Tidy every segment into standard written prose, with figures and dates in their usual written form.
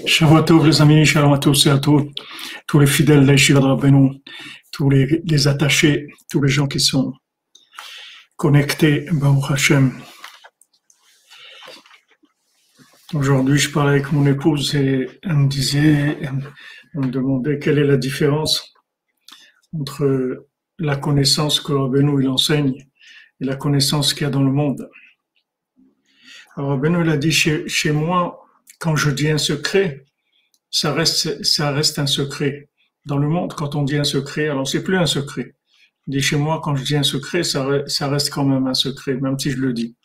Shavua tov les amis, shalom à tous et à toutes, tous les fidèles de l'Yeshiva de Rabbeinu, tous les attachés, tous les gens qui sont connectés, Baruch Hashem. Aujourd'hui, je parlais avec mon épouse et elle me demandait quelle est la différence entre la connaissance que Rabbeinu il enseigne et la connaissance qu'il y a dans le monde. Alors Rabbeinu il a dit chez moi, quand je dis un secret, ça reste un secret. Dans le monde, quand on dit un secret, alors c'est plus un secret. Il dit chez moi, quand je dis un secret, ça reste quand même un secret, même si je le dis.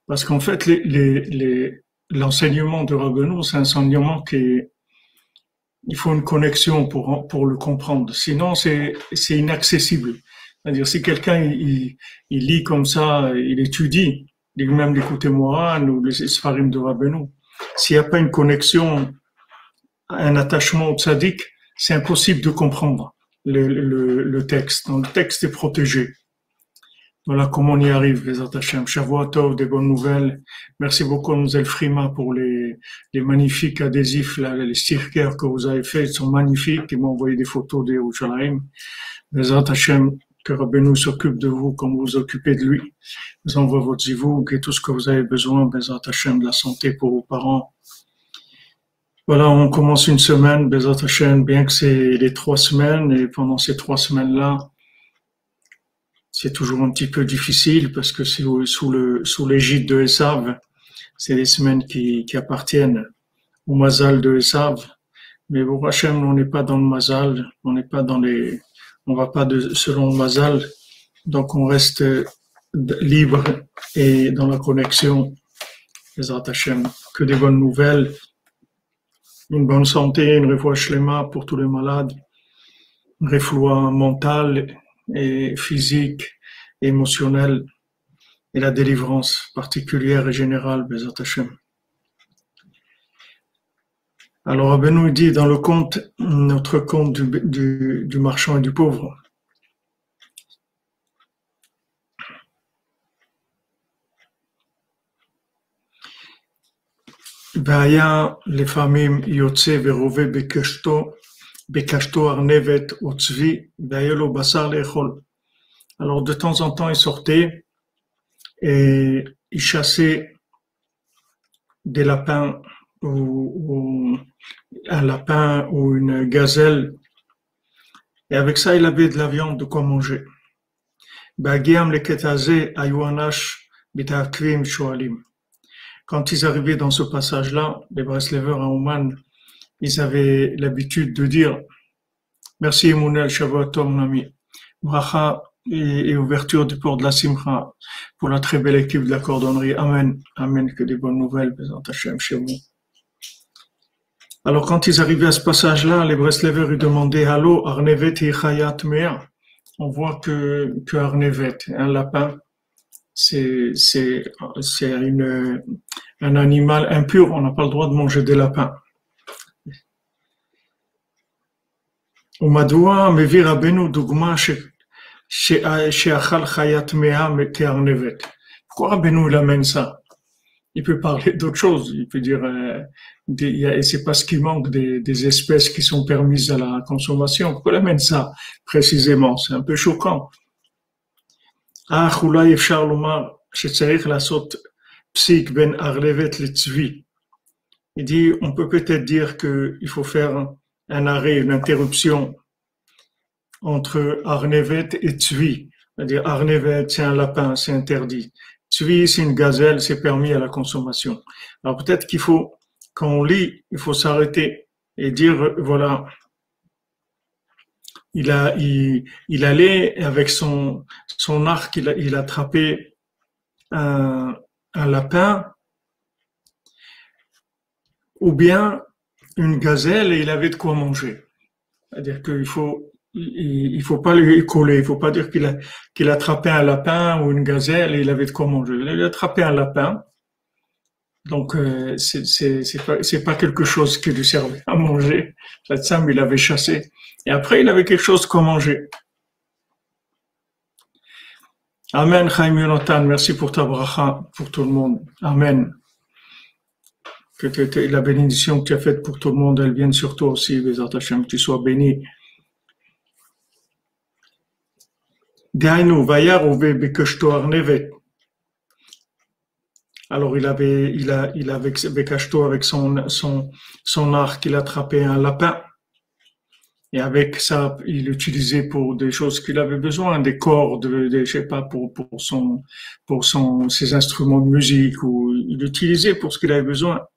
Parce qu'en fait, l'enseignement de Rabbeinu, c'est un enseignement il faut une connexion pour le comprendre. Sinon, c'est inaccessible. C'est-à-dire, si quelqu'un, il lit comme ça, il étudie, même l'écouter Moran ou les Sfarim de Rabbeinu, s'il n'y a pas une connexion, un attachement au tzaddik, c'est impossible de comprendre le texte. Donc, le texte est protégé. Voilà comment on y arrive, les Hashem. Shavua tov, des bonnes nouvelles. Merci beaucoup à Mlle Frima pour les magnifiques adhésifs, là, les stickers que vous avez faits, ils sont magnifiques. Ils m'ont envoyé des photos des Yerushalayim. Les Hashem, que Rabbeinu s'occupe de vous comme vous vous occupez de lui. Vous envoie votre zivouk et tout ce que vous avez besoin, Bezat Hashem, de la santé pour vos parents. Voilà, on commence une semaine, Bezat Hashem, bien que c'est les 3 semaines, et pendant ces 3 semaines-là, c'est toujours un petit peu difficile parce que c'est sous l'égide de Esav. C'est des semaines qui appartiennent au Mazal de Esav. Mais pour Hachem, on n'est pas dans le Mazal, on va pas selon le Mazal. Donc on reste libre et dans la connexion. Bezat Hashem, que des bonnes nouvelles, une bonne santé, une refoua shlema pour tous les malades, une refoua mentale et physique, et émotionnelle, et la délivrance particulière et générale, Bezat Hashem. Alors, Rabbeinu dit dans le conte, notre conte du marchand et du pauvre. והיה לפעמים יוצא ורובה בקשתו ארנבת או צבי, והיה לו בשר לאכול. Alors, de temps en temps, il sortait et il chassait des lapins ou un lapin ou une gazelle. Et avec ça, il avait de la viande de quoi manger. Quand ils arrivaient dans ce passage-là, les Breslevers à Ouman, ils avaient l'habitude de dire merci Emunel Shavua Tov mon ami, bracha et ouverture du port de la Simcha pour la très belle équipe de la cordonnerie. Amen, amen, que des bonnes nouvelles, Bezat Hashem, chez vous. Alors quand ils arrivaient à ce passage-là, les Breslevers lui demandaient Allô, Arnevet et Chayat Mea. On voit que Arnevet, un lapin, c'est un animal impur, on n'a pas le droit de manger des lapins. Umadua mevir Rabbeinu dugma she'achal chayat mea ke'arnevet. Pourquoi Rabbeinu il amène ça? Il peut parler d'autre chose, il peut dire c'est parce qu'il manque des espèces qui sont permises à la consommation. Pourquoi il amène ça précisément? C'est un peu choquant. אולי אפשר לומר שצריך לעשות פסיק בין ארנבת לצבי. Il dit, on peut peut-être dire qu'il faut faire un arrêt, une interruption entre Arnevet et Tzvi. C'est-à-dire, Arnevet, c'est un lapin, c'est interdit. Tzvi, c'est une gazelle, c'est permis à la consommation. Alors peut-être qu'il faut, quand on lit, il faut s'arrêter et dire, voilà, il allait avec son arc, il attrapait un lapin ou bien une gazelle et il avait de quoi manger. C'est-à-dire qu'il il faut pas lui coller, il faut pas dire qu'il attrapait un lapin ou une gazelle et il avait de quoi manger. Il a attrapé un lapin, donc c'est pas quelque chose qui lui servait à manger. Cette Sam, il avait chassé. Et après, il avait quelque chose qu'on manger. Amen, Chaim Yonatan, merci pour ta bracha, pour tout le monde. Amen. la bénédiction que tu as faite pour tout le monde, elle vienne sur toi aussi, Bezat Hashem, que tu sois béni. Dehainu, Vayar Ove Bekeshto Arnevet. Alors il avait Bekeshto avec son arc, il attrapait un lapin. Et avec ça, il l'utilisait pour des choses qu'il avait besoin, des cordes, je sais pas, ses instruments de musique, ou il l'utilisait pour ce qu'il avait besoin.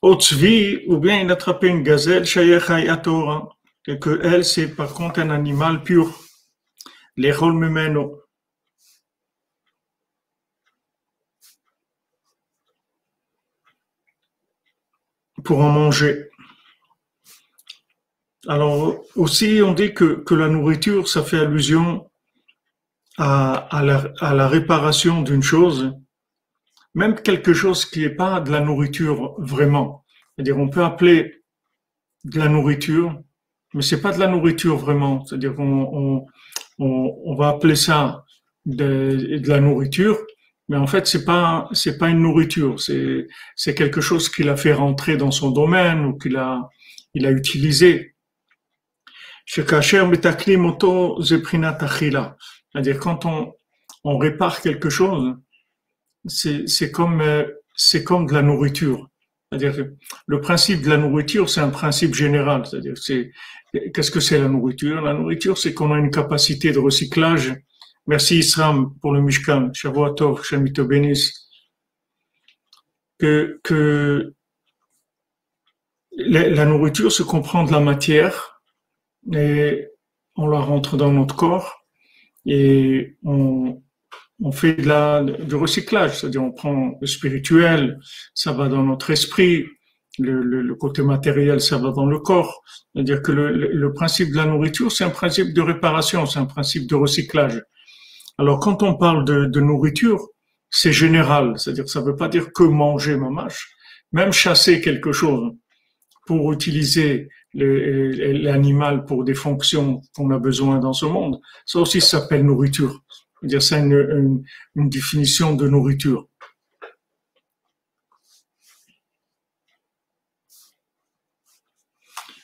Otzvi, ou bien il attrapait une gazelle, Shayechai Atora, et que elle, c'est par contre un animal pur. Les rôles memeno. Pour en manger. Alors aussi, on dit que la nourriture, ça fait allusion à la réparation d'une chose, même quelque chose qui n'est pas de la nourriture vraiment. C'est-à-dire, on peut appeler de la nourriture, mais c'est pas de la nourriture vraiment. C'est-à-dire on va appeler ça de la nourriture, mais en fait c'est pas une nourriture. C'est quelque chose qu'il a fait rentrer dans son domaine ou il a utilisé. C'est-à-dire quand on répare quelque chose, c'est comme de la nourriture. C'est-à-dire que le principe de la nourriture, c'est un principe général. C'est-à-dire qu'est-ce que c'est la nourriture? La nourriture, c'est qu'on a une capacité de recyclage. Merci Isram pour le Mishkan. Shavua Tov, Shem te bénisse. Que la nourriture se comprend de la matière et on la rentre dans notre corps et on fait du recyclage, c'est-à-dire on prend le spirituel, ça va dans notre esprit, le côté matériel, ça va dans le corps. C'est-à-dire que le principe de la nourriture, c'est un principe de réparation, c'est un principe de recyclage. Alors quand on parle de nourriture, c'est général, c'est-à-dire ça ne veut pas dire que manger mamache, même chasser quelque chose pour utiliser l'animal pour des fonctions qu'on a besoin dans ce monde, ça aussi s'appelle nourriture. C'est-à-dire c'est une définition de nourriture.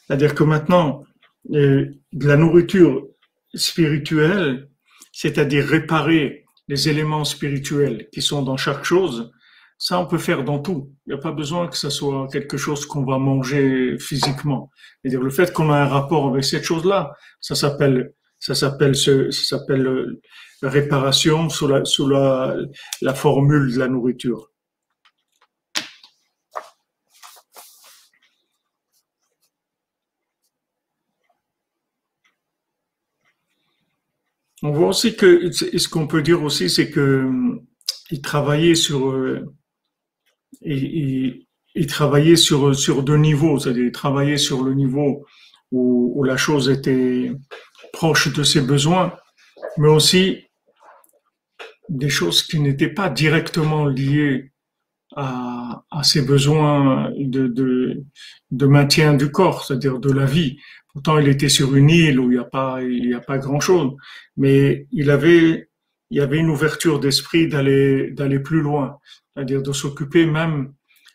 C'est-à-dire que maintenant, de la nourriture spirituelle, c'est-à-dire réparer les éléments spirituels qui sont dans chaque chose, ça on peut faire dans tout. Il n'y a pas besoin que ça soit quelque chose qu'on va manger physiquement. C'est-à-dire le fait qu'on a un rapport avec cette chose-là, ça s'appelle réparation sous la formule de la nourriture. On voit aussi que ce qu'on peut dire aussi, c'est que il travaillait il travaillait sur deux niveaux, c'est-à-dire il travaillait sur le niveau où la chose était proche de ses besoins, mais aussi des choses qui n'étaient pas directement liées à ses besoins de maintien du corps, c'est-à-dire de la vie. Pourtant, il était sur une île où il y a pas grand-chose, mais il y avait une ouverture d'esprit d'aller plus loin, c'est-à-dire de s'occuper même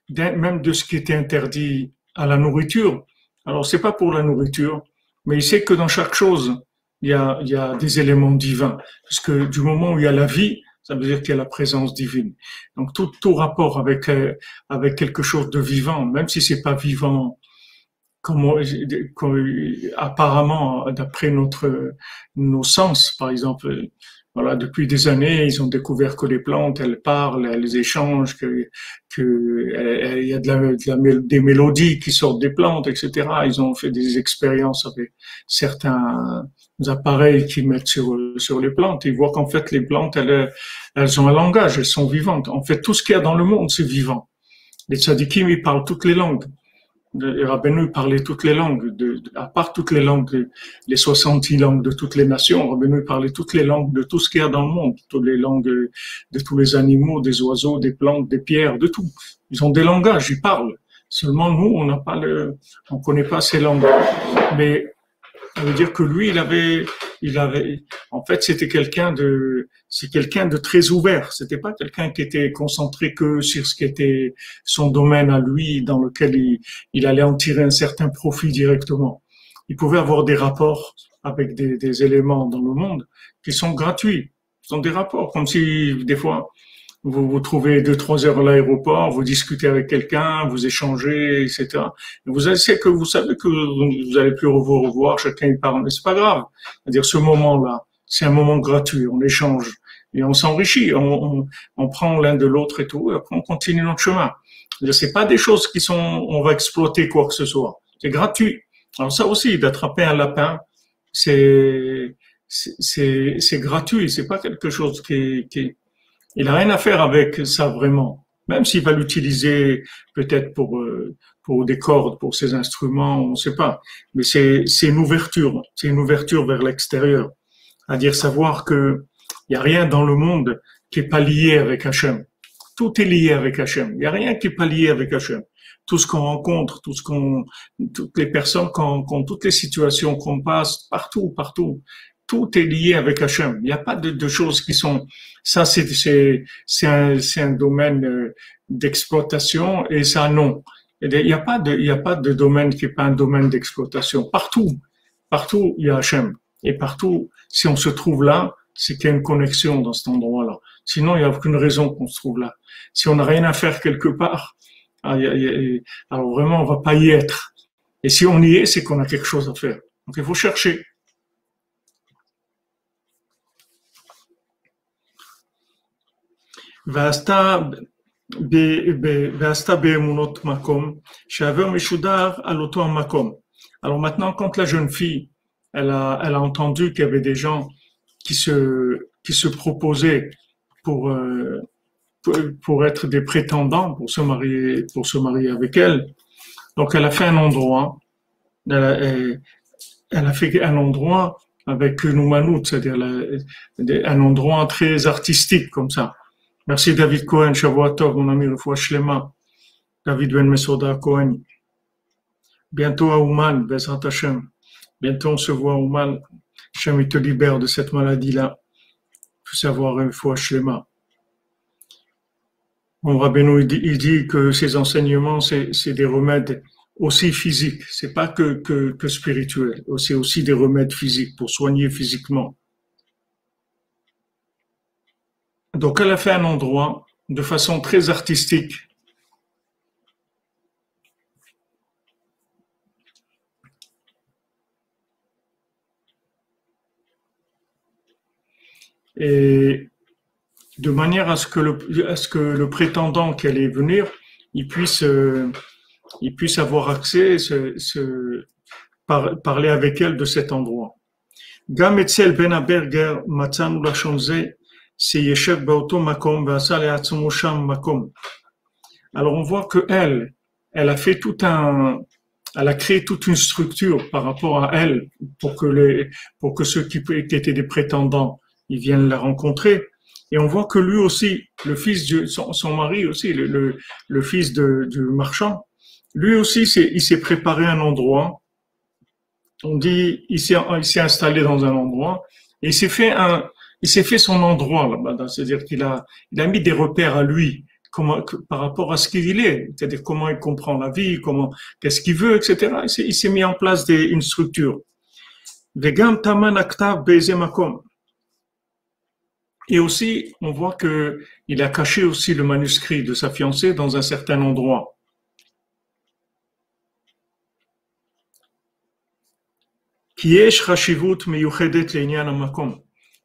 de ce qui était interdit à la nourriture. Alors, c'est pas pour la nourriture, mais il sait que dans chaque chose, il y a des éléments divins, parce que du moment où il y a la vie, ça veut dire qu'il y a la présence divine. Donc tout rapport avec quelque chose de vivant, même si c'est pas vivant comme apparemment d'après nos sens, par exemple. Voilà, depuis des années, ils ont découvert que les plantes, elles parlent, elles échangent, il y a des mélodies qui sortent des plantes, etc. Ils ont fait des expériences avec certains appareils qu'ils mettent sur les plantes. Ils voient qu'en fait, les plantes, elles ont un langage, elles sont vivantes. En fait, tout ce qu'il y a dans le monde, c'est vivant. Les tzadikim, ils parlent toutes les langues. Rabbeinu parlait toutes les langues, à part toutes les langues, les 66 langues de toutes les nations, Rabbeinu parlait toutes les langues de tout ce qu'il y a dans le monde, toutes les langues de tous les animaux, des oiseaux, des plantes, des pierres, de tout. Ils ont des langages, ils parlent. Seulement nous, on connaît pas ces langues. Mais ça veut dire que lui, en fait, c'est quelqu'un de très ouvert. C'était pas quelqu'un qui était concentré que sur ce qui était son domaine à lui, dans lequel il allait en tirer un certain profit directement. Il pouvait avoir des rapports avec des éléments dans le monde qui sont gratuits. Ce sont des rapports, comme si des fois vous vous trouvez 2, 3 heures à l'aéroport, vous discutez avec quelqu'un, vous échangez, etc. C'est que vous savez que vous allez plus vous revoir, chacun y parle, mais c'est pas grave. C'est-à-dire ce moment-là, c'est un moment gratuit, on échange et on s'enrichit, on prend l'un de l'autre et tout, et après on continue notre chemin. C'est pas des choses qui sont, on va exploiter quoi que ce soit. C'est gratuit. Alors ça aussi, d'attraper un lapin, c'est gratuit. C'est pas quelque chose il n'a rien à faire avec ça vraiment. Même s'il va l'utiliser peut-être pour des cordes, pour ses instruments, on ne sait pas. Mais c'est une ouverture. C'est une ouverture vers l'extérieur. C'est-à-dire savoir que il n'y a rien dans le monde qui est pas lié avec Hachem. Tout est lié avec Hachem. Il n'y a rien qui est pas lié avec Hachem. Tout ce qu'on rencontre, toutes les personnes qu'on rencontre, toutes les situations qu'on passe, partout, tout est lié avec Hachem. Il n'y a pas de choses qui sont, ça c'est un domaine d'exploitation et ça non. Il n'y a pas de domaine qui n'est pas un domaine d'exploitation. Partout il y a Hachem. Et partout, si on se trouve là, c'est qu'il y a une connexion dans cet endroit-là. Sinon, il n'y a aucune raison qu'on se trouve là. Si on n'a rien à faire quelque part, alors vraiment, on va pas y être. Et si on y est, c'est qu'on a quelque chose à faire. Donc, il faut chercher. ועשתה באמונות מקום, שהעבר משודר על אותו המקום. Alors maintenant, quand la jeune fille, elle a entendu qu'il y avait des gens qui se proposaient pour, pour être des prétendants, pour se marier avec elle, donc elle a fait un endroit, elle a fait un endroit avec une Umanout, c'est-à-dire un endroit très artistique comme ça. Merci David Cohen, Shavua Tov, mon ami, Refoua Shlema, David Ben Mesoda Cohen. Bientôt à Ouman, Bezrat Hashem. Bientôt on se voit à Ouman. Hashem, il te libère de cette maladie-là. Il faut savoir Refoua Shlema. Mon Rabbeinu, il dit que ces enseignements, c'est des remèdes aussi physiques. C'est pas que spirituel. C'est aussi des remèdes physiques pour soigner physiquement. Donc, elle a fait un endroit de façon très artistique. Et de manière à ce que le prétendant qui allait venir, il puisse avoir accès, parler avec elle de cet endroit. Gam etzel ben Aberger matzanu lashon ze sheyeshev baoto makom ve'asa le'atzmo sham makom. Alors on voit que elle a fait elle a créé toute une structure par rapport à elle pour que ceux qui étaient des prétendants, ils viennent la rencontrer. Et on voit que lui aussi, le fils de son mari aussi, le fils du marchand, lui aussi, il s'est préparé un endroit. On dit, il s'est installé dans un endroit et il s'est fait son endroit là-bas. C'est-à-dire qu'il a mis des repères à lui, par rapport à ce qu'il est. C'est-à-dire comment il comprend la vie, qu'est-ce qu'il veut, etc. Il s'est mis en place une structure. Vegam taman aktav be'eze makom. Et aussi, on voit il a caché aussi le manuscrit de sa fiancée dans un certain endroit.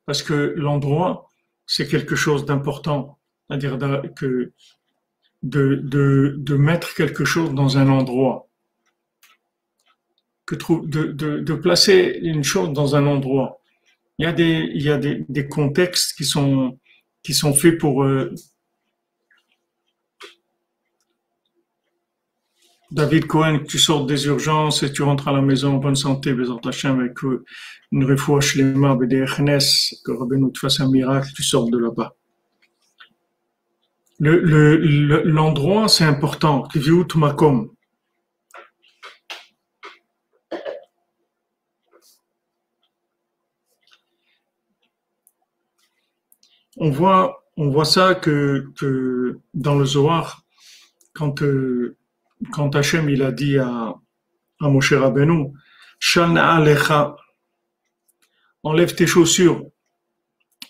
Parce que l'endroit, c'est quelque chose d'important. C'est-à-dire que de mettre quelque chose dans un endroit. De placer une chose dans un endroit. Il y a des contextes qui sont faits pour David Cohen, que tu sortes des urgences et tu rentres à la maison en bonne santé, Bezrat Hashem, avec une refoua shlema, b'derech que Rabbeinu te fasse un miracle, tu sors de là-bas. L'endroit, c'est important. Kviut makom. on voit ça que dans le Zohar, quand Hachem il a dit à Moshe Rabbeinu, Shana alecha, enlève tes chaussures,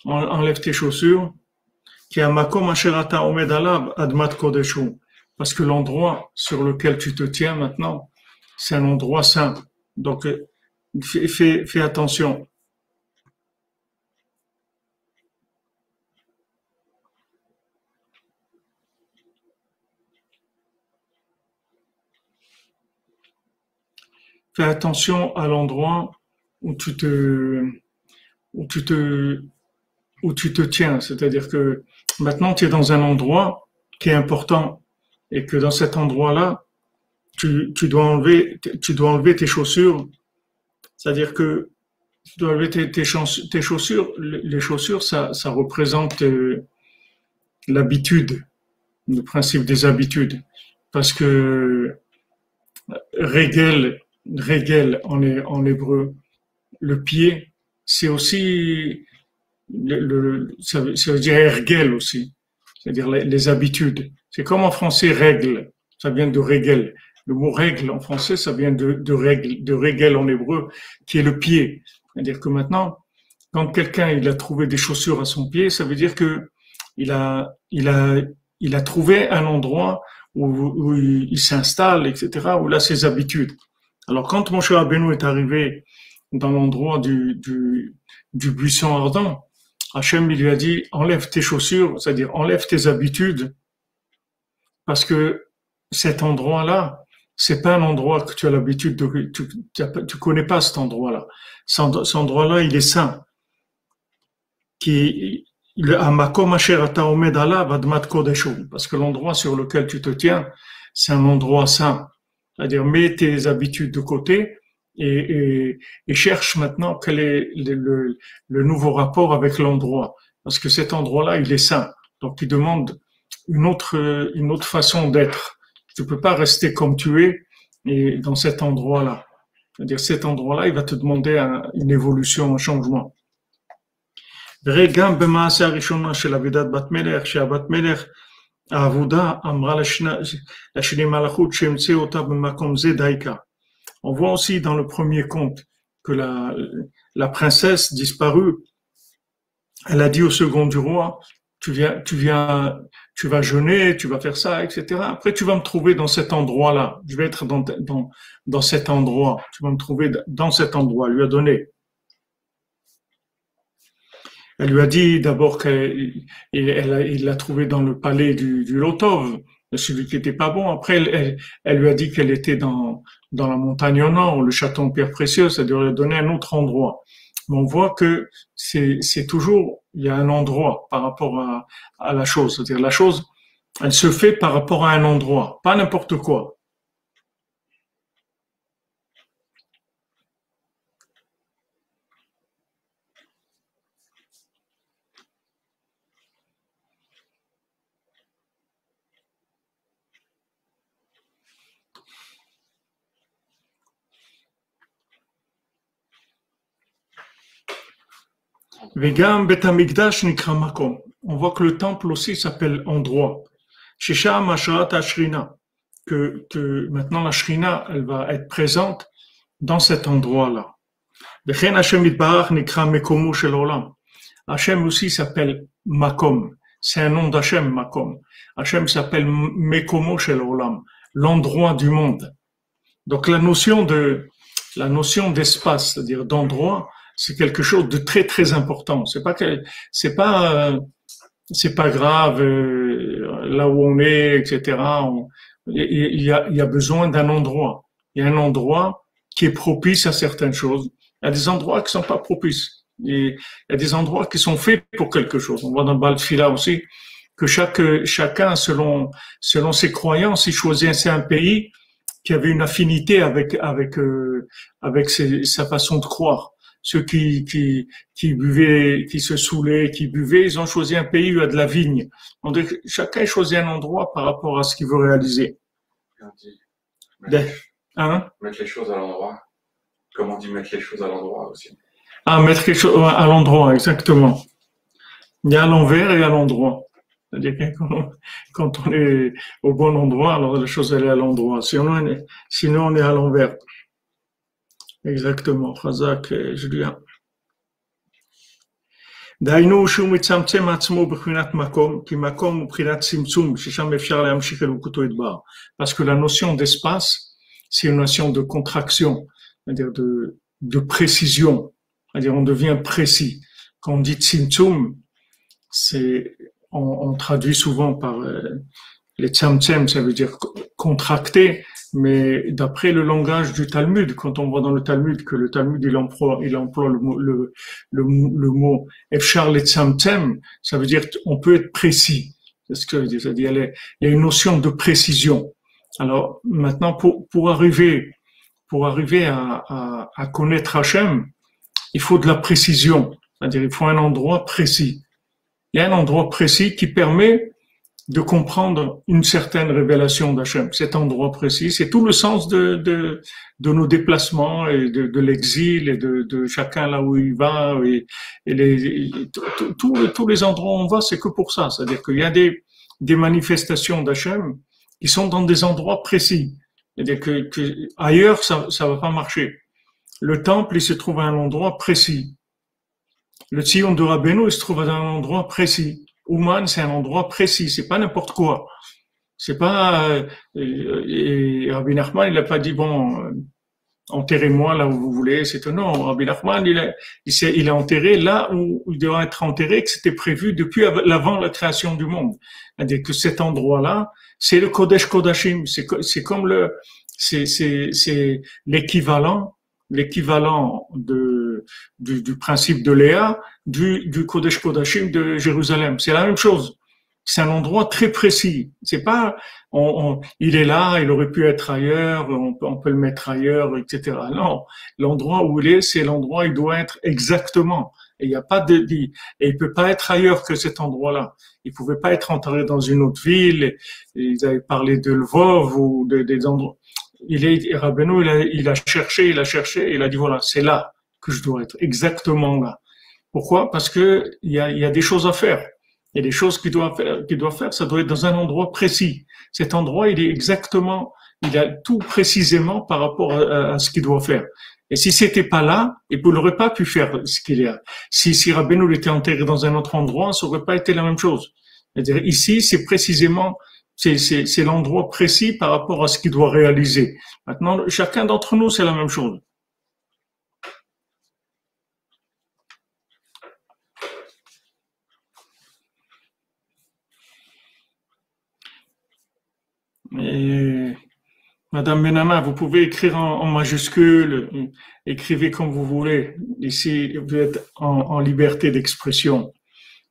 enlève tes chaussures, qui a makom asherata omed alab admat kodeshu, parce que l'endroit sur lequel tu te tiens maintenant, c'est un endroit saint. Donc, fais attention. Fais attention à l'endroit où où tu te, où tu te tiens. C'est-à-dire que maintenant, tu es dans un endroit qui est important et que dans cet endroit-là, tu dois enlever tes chaussures. C'est-à-dire que tu dois enlever tes chaussures. Les chaussures, ça représente l'habitude, le principe des habitudes. Parce que régel en hébreu, le pied, c'est aussi, ça veut dire ergel aussi, c'est-à-dire les habitudes. C'est comme en français règle, ça vient de régel. Le mot règle en français, ça vient de règle, de régel en hébreu, qui est le pied. C'est-à-dire que maintenant, quand quelqu'un il a trouvé des chaussures à son pied, ça veut dire que il a trouvé un endroit où il s'installe, etc., où il a ses habitudes. Alors quand Moshe Rabbeinu est arrivé dans l'endroit du buisson ardent, Hachem il lui a dit enlève tes chaussures, c'est-à-dire enlève tes habitudes, parce que cet endroit-là, c'est pas un endroit que tu as l'habitude de, tu connais pas cet endroit-là. Cet endroit-là, il est saint. Parce que l'endroit sur lequel tu te tiens, c'est un endroit saint. C'est-à-dire, mets tes habitudes de côté et cherche maintenant quel est le nouveau rapport avec l'endroit. Parce que cet endroit-là, il est saint. Donc, il demande une autre façon d'être. Tu peux pas rester comme tu es et dans cet endroit-là. C'est-à-dire, cet endroit-là, il va te demander une évolution, un changement. וגם במעשה הראשונה של אבידת בת מלך, שהבת מלך העבודה אמרה לשני מלאכות שהמציאו אותה במקום זה דייקה. On voit aussi dans le premier conte que la princesse disparue, elle a dit au second du roi, tu vas jeûner, tu vas faire ça, etc. Après, tu vas me trouver dans cet endroit-là. Je vais être dans cet endroit. Tu vas me trouver dans cet endroit. Elle lui a donné. Elle lui a dit d'abord qu'il l'a trouvé dans le palais du Lotov, celui qui était pas bon. Après, elle lui a dit qu'elle était dans la montagne au nord, le château en pierre précieuse, c'est-à-dire lui donner un autre endroit. Mais on voit que c'est toujours, il y a un endroit par rapport à la chose. C'est-à-dire la chose, elle se fait par rapport à un endroit, pas n'importe quoi. Vegam Bet Hamikdash nikra makom. On voit que le temple aussi s'appelle endroit. Shesham Asharat Ashrina. Que maintenant la Shrina, elle va être présente dans cet endroit-là. Vechen Hashem Yitbarach nikra mekomu shel olam. Hashem aussi s'appelle Makom. C'est un nom d'Hashem, Makom. Hashem s'appelle Mekomo shel olam. L'endroit du monde. Donc la notion d'espace, c'est-à-dire d'endroit, c'est quelque chose de très très important. C'est pas grave là où on est, etc. Il y a besoin d'un endroit. Il y a un endroit qui est propice à certaines choses. Il y a des endroits qui sont pas propices. Il y a des endroits qui sont faits pour quelque chose. On voit dans le Baal Tefila aussi que chacun selon ses croyances, il choisissait un pays qui avait une affinité avec sa façon de croire. Ceux qui buvaient, qui se saoulaient, qui buvaient, ils ont choisi un pays où il y a de la vigne. Donc, chacun choisit un endroit par rapport à ce qu'il veut réaliser. Mettre les choses à l'endroit. Comment on dit mettre les choses à l'endroit aussi. Mettre quelque chose à l'endroit, exactement. Il y a à l'envers et à l'endroit. C'est-à-dire que quand on est au bon endroit, alors la chose elle est à l'endroit. Sinon on est à l'envers. Exactement. Razak, Julien. דהיינו שהוא מצמצם עצמו בבחינת מקום, כי מקום הוא בחינת צמצום, ששם אפשר להמשיך אלוקותו יתברך. Parce que la notion d'espace, c'est une notion de contraction, c'est-à-dire de précision, c'est-à-dire on devient précis. Quand on dit tzimtzum, on traduit souvent par les tzamtzem, ça veut dire contracter, mais d'après le langage du Talmud, quand on voit dans le Talmud que le Talmud il emploie le mot efshar le tzamtzem, ça veut dire on peut être précis. C'est ce que je veux dire. C'est-à-dire il y a une notion de précision. Alors maintenant pour arriver à connaître Hachem, il faut de la précision. C'est-à-dire il faut un endroit précis. Il y a un endroit précis qui permet de comprendre une certaine révélation d'Hachem. Cet endroit précis, c'est tout le sens de nos déplacements et de l'exil et de chacun là où il va tous les endroits où on va, c'est que pour ça. C'est-à-dire qu'il y a des manifestations d'Hachem qui sont dans des endroits précis. C'est-à-dire que ailleurs, ça va pas marcher. Le temple, il se trouve à un endroit précis. Le Tzion de Rabbeinu, il se trouve à un endroit précis. Ouman, c'est un endroit précis, c'est pas n'importe quoi. C'est pas et Rabbi Nachman, il a pas dit bon enterrez-moi là où vous voulez, c'est non, Rabbi Nachman il est enterré là où il doit être enterré, que c'était prévu depuis avant la création du monde. C'est-à-dire que cet endroit-là, c'est le Kodesh Kodashim, c'est comme c'est l'équivalent du principe de Léa, du Kodesh Kodashim de Jérusalem. C'est la même chose. C'est un endroit très précis. C'est pas, il est là, il aurait pu être ailleurs, on peut le mettre ailleurs, etc. Non. L'endroit où il est, c'est l'endroit où il doit être exactement. Et il n'y a pas et il peut pas être ailleurs que cet endroit-là. Il pouvait pas être enterré dans une autre ville. Ils avaient parlé de Lvov ou des endroits. Rabbeinu, il a cherché, il a dit voilà, c'est là que je dois être, exactement là. Pourquoi? Parce que il y a des choses à faire. Il y a des choses qu'il doit faire, ça doit être dans un endroit précis. Cet endroit, il a tout précisément par rapport à ce qu'il doit faire. Et si c'était pas là, il n'aurait pas pu faire ce qu'il y a. Si Rabbeinu était enterré dans un autre endroit, ça aurait pas été la même chose. C'est-à-dire ici, c'est précisément c'est l'endroit précis par rapport à ce qu'il doit réaliser. Maintenant, chacun d'entre nous, c'est la même chose. Et Madame Benama, vous pouvez écrire en majuscule, écrivez comme vous voulez. Ici, vous êtes en liberté d'expression.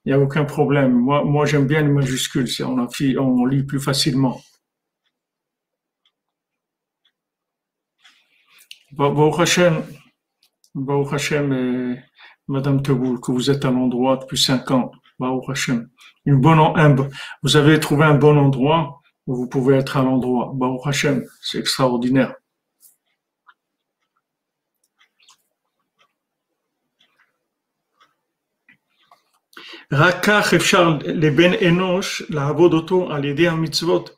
Il n'y a aucun problème. Moi, j'aime bien les majuscules. On lit plus facilement. Baruch Hashem, Madame Teboul, que vous êtes à l'endroit depuis 5 ans. Baruch Hashem. Vous avez trouvé un bon endroit où vous pouvez être à l'endroit. Baruch Hashem, c'est extraordinaire. רק כך אפשר לבן אנוש לעבוד אותו על ידי המצוות.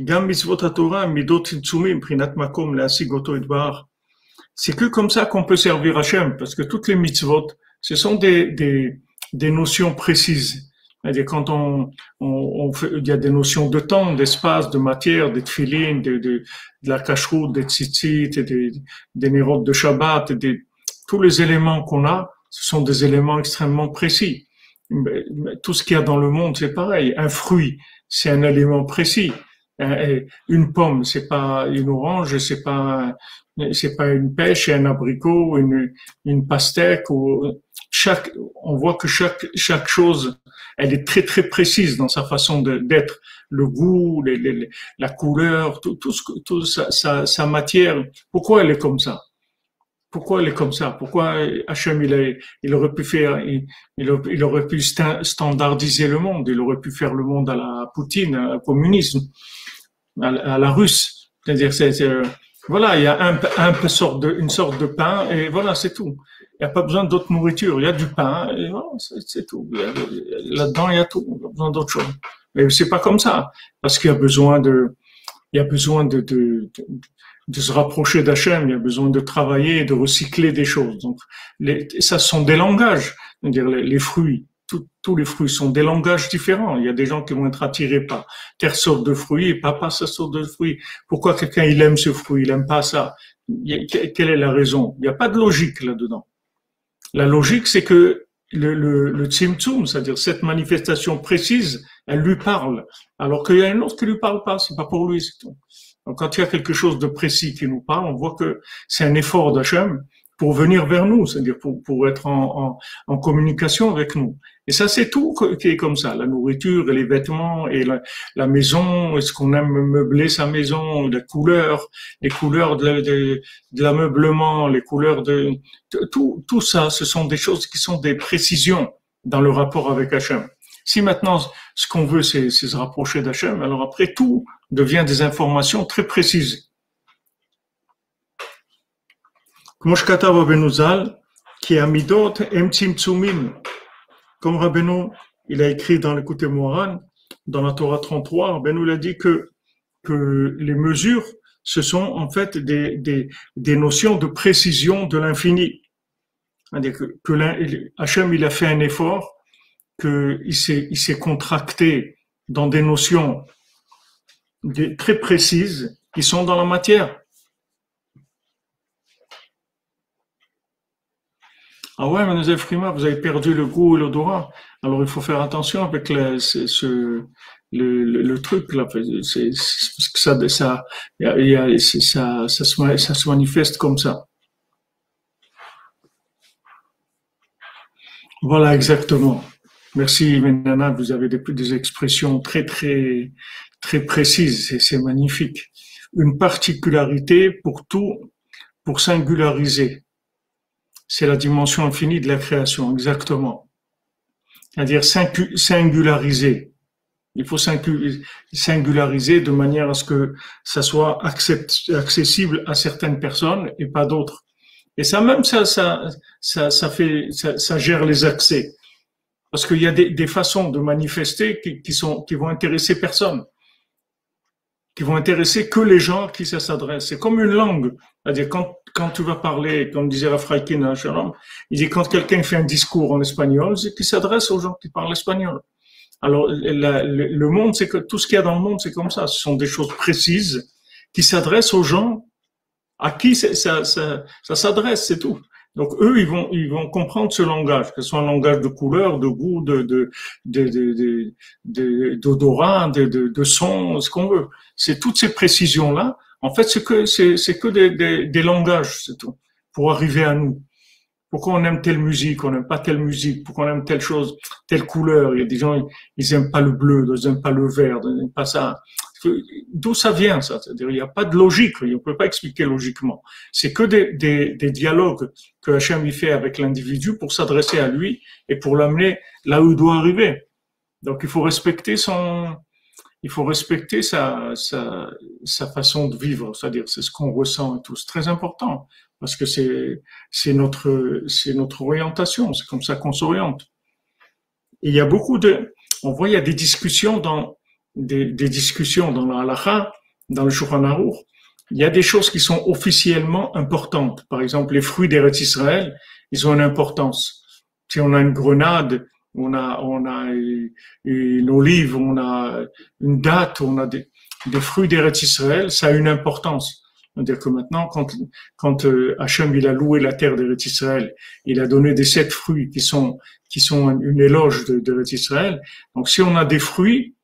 גם מצוות התורה הם מידות צמצומים מבחינת מקום להשיג אותו יתברך. C'est que comme ça qu'on peut servir Hachem, parce que toutes les mitzvot, ce sont des notions précises. C'est-à-dire quand on fait, il y a des notions de temps, d'espace, de matière, des tefilines, de la kashrut, des tzitzit, des nérotes de Shabbat, tous les éléments qu'on a, ce sont des éléments extrêmement précis. Tout ce qu'il y a dans le monde, c'est pareil. Un fruit, c'est un élément précis. Une pomme, c'est pas une orange, c'est pas une pêche, un abricot, une pastèque on voit que chaque chose, elle est très très précise dans sa façon d'être, le goût, la couleur, tout sa matière. Pourquoi elle est comme ça? Pourquoi elle est comme ça? Pourquoi Hachem il aurait pu faire, il aurait pu standardiser le monde, il aurait pu faire le monde à la Poutine, au communisme, à la russe. C'est-à-dire voilà, il y a une sorte de pain et voilà, c'est tout. Il n'y a pas besoin d'autre nourriture. Il y a du pain, et voilà, c'est tout. Là-dedans, il y a tout. Il n'y a pas besoin d'autre chose. Mais c'est pas comme ça. Parce qu'il y a besoin de se rapprocher d'Hachem, il y a besoin de travailler, de recycler des choses. Donc, ça sont des langages. C'est-à-dire les fruits. Tous les fruits sont des langages différents. Il y a des gens qui vont être attirés par telle sorte de fruit et pas cette sorte de fruit. Pourquoi quelqu'un il aime ce fruit, il aime pas ça? Quelle est la raison? Il n'y a pas de logique là-dedans. La logique, c'est que le tzimtzum, c'est-à-dire cette manifestation précise, elle lui parle, alors qu'il y a un autre qui lui parle pas. C'est pas pour lui, c'est tout. Donc, quand il y a quelque chose de précis qui nous parle, on voit que c'est un effort d'Hachem pour venir vers nous, c'est-à-dire pour être en communication avec nous. Et ça, c'est tout qui est comme ça. La nourriture et les vêtements et la maison, est-ce qu'on aime meubler sa maison, les couleurs de l'ameublement, les couleurs tout ça, ce sont des choses qui sont des précisions dans le rapport avec Hachem. Si maintenant, ce qu'on veut, c'est se rapprocher d'Hachem, alors après, tout devient des informations très précises. Comme שכתב רבנו ז"ל, כי המידות הם צמצומים. Comme Rabbeinu, il a écrit dans l'écoute Moharan, dans la Torah 33, Rabbeinu il a dit que les mesures, ce sont en fait des notions de précision de l'infini. C'est-à-dire que Hachem, il a fait un effort, qu'il s'est contracté dans des notions très précises qui sont dans la matière. Ah ouais, mademoiselle Frima, vous avez perdu le goût et l'odorat. Alors il faut faire attention avec le truc là. C'est parce que ça se manifeste comme ça. Voilà, exactement. Merci, Nana, vous avez des expressions très précises et c'est magnifique. Une particularité pour tout, pour singulariser. C'est la dimension infinie de la création, exactement. C'est-à-dire singulariser. Il faut singulariser de manière à ce que ça soit accessible à certaines personnes et pas d'autres. Et ça même, ça gère les accès. Parce qu'il y a des façons de manifester qui vont intéresser personne. Qui vont intéresser que les gens qui ça s'adresse. C'est comme une langue. C'est-à-dire, quand tu vas parler, comme disait Rafraïkin à Shalom, il dit quand quelqu'un fait un discours en espagnol, c'est qu'il s'adresse aux gens qui parlent espagnol. Alors, le monde, c'est que tout ce qu'il y a dans le monde, c'est comme ça. Ce sont des choses précises qui s'adressent aux gens à qui ça s'adresse, c'est tout. Donc, eux, ils vont comprendre ce langage, que ce soit un langage de couleur, de goût, d'odorat, de son, ce qu'on veut. C'est toutes ces précisions-là. En fait, c'est que des langages, c'est tout, pour arriver à nous. Pourquoi on aime telle musique, on n'aime pas telle musique, pourquoi on aime telle chose, telle couleur. Il y a des gens, ils aiment pas le bleu, d'autres ils aiment pas le vert, d'autres ils aiment pas ça. D'où ça vient, ça? C'est-à-dire, il n'y a pas de logique, on ne peut pas expliquer logiquement. C'est que des dialogues que Hachem y fait avec l'individu pour s'adresser à lui et pour l'amener là où il doit arriver. Donc, il faut respecter sa façon de vivre, c'est-à-dire, c'est ce qu'on ressent et tout. C'est très important. Parce que c'est notre orientation, c'est comme ça qu'on s'oriente. Et il y a on voit, il y a des discussions dans la halakha, dans le Shulchan Aruch. Il y a des choses qui sont officiellement importantes. Par exemple, les fruits d'Eretz Israël, ils ont une importance. Si on a une grenade, on a une olive, on a une date, on a des fruits d'Eretz Israël, ça a une importance. C'est-à-dire que maintenant, quand Hachem il a loué la terre d'Eretz Israël, il a donné des 7 fruits qui sont une éloge d'Eretz Israël. Donc, si on a des fruits,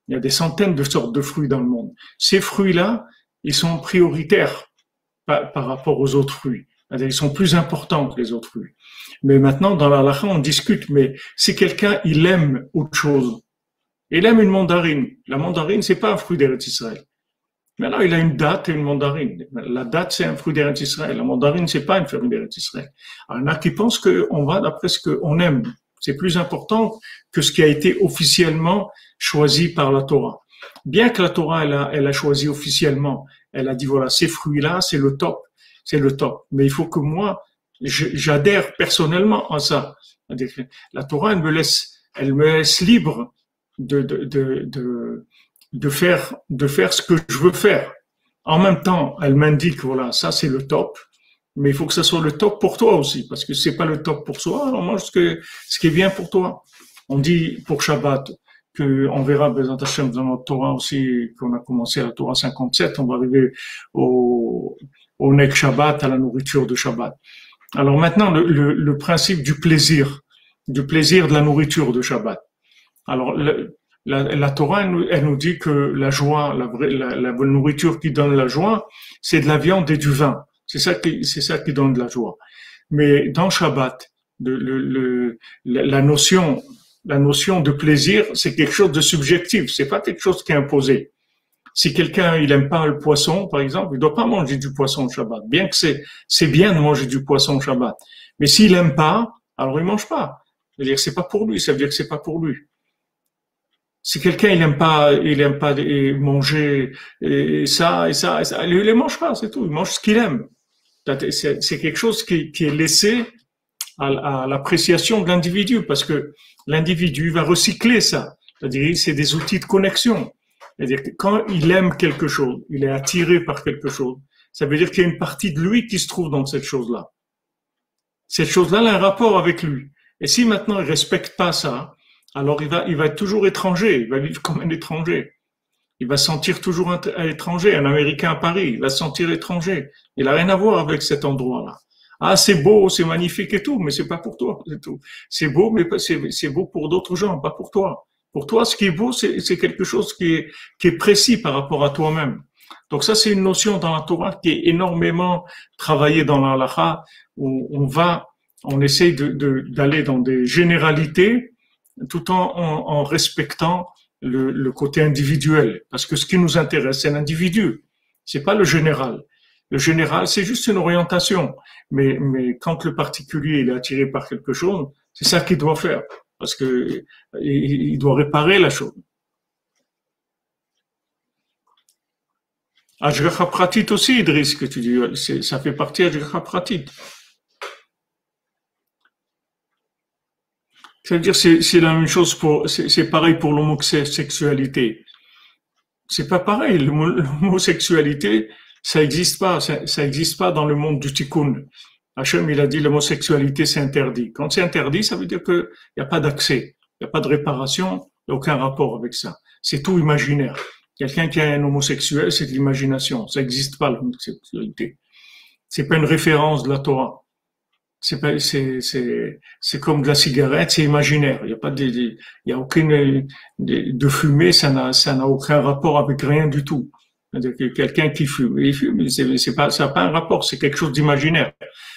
il y a des centaines de sortes de fruits dans le monde. Ces fruits-là, ils sont prioritaires par rapport aux autres fruits. C'est-à-dire, ils sont plus importants que les autres fruits. Mais maintenant, dans la halakha, on discute, mais si quelqu'un, il aime autre chose, il aime une mandarine. La mandarine, c'est pas un fruit d'Eretz Israël. Maintenant, il a une date et une mandarine. La date, c'est un fruit d'Eretz Israël. La mandarine, c'est pas un fruit d'Eretz Israël. Alors, il y en a qui pensent qu'on va d'après ce qu'on aime. C'est plus important que ce qui a été officiellement choisi par la Torah. Bien que la Torah, elle a choisi officiellement. Elle a dit, voilà, ces fruits-là, c'est le top. C'est le top. Mais il faut que moi, j'adhère personnellement à ça. C'est-à-dire que la Torah, elle me laisse libre de, de, de, de, de faire ce que je veux faire. En même temps, elle m'indique, voilà, ça c'est le top, mais il faut que ça soit le top pour toi aussi, parce que si c'est pas le top pour soi, alors mange ce qui est bien pour toi. On dit pour Shabbat que on verra Bezat Hashem dans notre Torah aussi, qu'on a commencé à la Torah 57, on va arriver au Nek Shabbat, à la nourriture de Shabbat. Alors maintenant, le principe du plaisir de la nourriture de Shabbat. Alors, la Torah, elle nous dit que la joie, la nourriture qui donne la joie, c'est de la viande et du vin. C'est ça qui donne de la joie. Mais dans Shabbat, la notion de plaisir, c'est quelque chose de subjectif. C'est pas quelque chose qui est imposé. Si quelqu'un il aime pas le poisson, par exemple, il doit pas manger du poisson au Shabbat. Bien que c'est bien de manger du poisson au Shabbat. Mais s'il aime pas, alors il mange pas. C'est-à-dire que c'est pas pour lui. Ça veut dire que c'est pas pour lui. Si quelqu'un il aime pas manger ça et ça et ça, il les mange pas, c'est tout. Il mange ce qu'il aime. C'est quelque chose qui est laissé à l'appréciation de l'individu, parce que l'individu va recycler ça. C'est-à-dire c'est des outils de connexion. C'est-à-dire que quand il aime quelque chose, il est attiré par quelque chose, ça veut dire qu'il y a une partie de lui qui se trouve dans cette chose-là. Cette chose-là a un rapport avec lui. Et si maintenant il respecte pas ça, alors il va être toujours étranger, il va vivre comme un étranger. Il va se sentir toujours un étranger, un Américain à Paris, il va se sentir étranger. Il n'a rien à voir avec cet endroit-là. Ah, c'est beau, c'est magnifique et tout, mais c'est pas pour toi, c'est tout. C'est beau, mais c'est beau pour d'autres gens, pas pour toi. Pour toi, ce qui est beau, c'est quelque chose qui est précis par rapport à toi-même. Donc ça, c'est une notion dans la Torah qui est énormément travaillée dans la halakha, où on essaye d'aller dans des généralités, tout en respectant le côté individuel. Parce que ce qui nous intéresse, c'est l'individu. C'est pas le général. Le général, c'est juste une orientation. Mais quand le particulier il est attiré par quelque chose, c'est ça qu'il doit faire. Parce que il doit réparer la chose. Ashgacha pratit aussi, Idriss, que tu dis, ça fait partie Ashgacha pratit. C'est-à-dire, c'est la même chose c'est pareil pour l'homosexualité. C'est pas pareil. L'homosexualité, ça existe pas. Ça existe pas dans le monde du tikkun. Hachem, il a dit l'homosexualité, c'est interdit. Quand c'est interdit, ça veut dire qu'il n'y a pas d'accès, il n'y a pas de réparation, il n'y a aucun rapport avec ça. C'est tout imaginaire. Quelqu'un qui est un homosexuel, c'est de l'imagination. Ça n'existe pas, l'homosexualité. C'est pas une référence de la Torah. C'est comme de la cigarette, c'est imaginaire. Il y a pas il y a aucune de fumée, ça n'a aucun rapport avec rien du tout. C'est-à-dire que quelqu'un qui fume, il fume, c'est pas, ça n'a pas un rapport, c'est quelque chose d'imaginaire.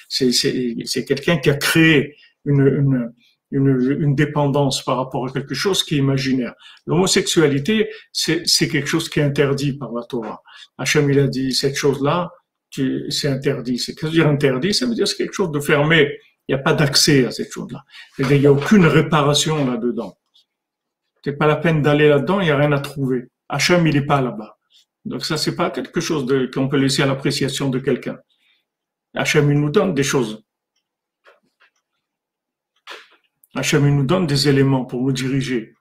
C'est quelqu'un qui a créé une dépendance par rapport à quelque chose qui est imaginaire. L'homosexualité, c'est quelque chose qui est interdit par la Torah. Hachem, il a dit cette chose-là, c'est interdit. C'est qu'est-ce que dire interdit? Ça veut dire c'est quelque chose de fermé. Il n'y a pas d'accès à cette chose-là. Il n'y a aucune réparation là-dedans. C'est pas la peine d'aller là-dedans, il n'y a rien à trouver. Hachem, il n'est pas là-bas. Donc ça, c'est pas quelque chose qu'on peut laisser à l'appréciation de quelqu'un. Hachem, il nous donne des choses. Hachem, il nous donne des éléments pour nous diriger.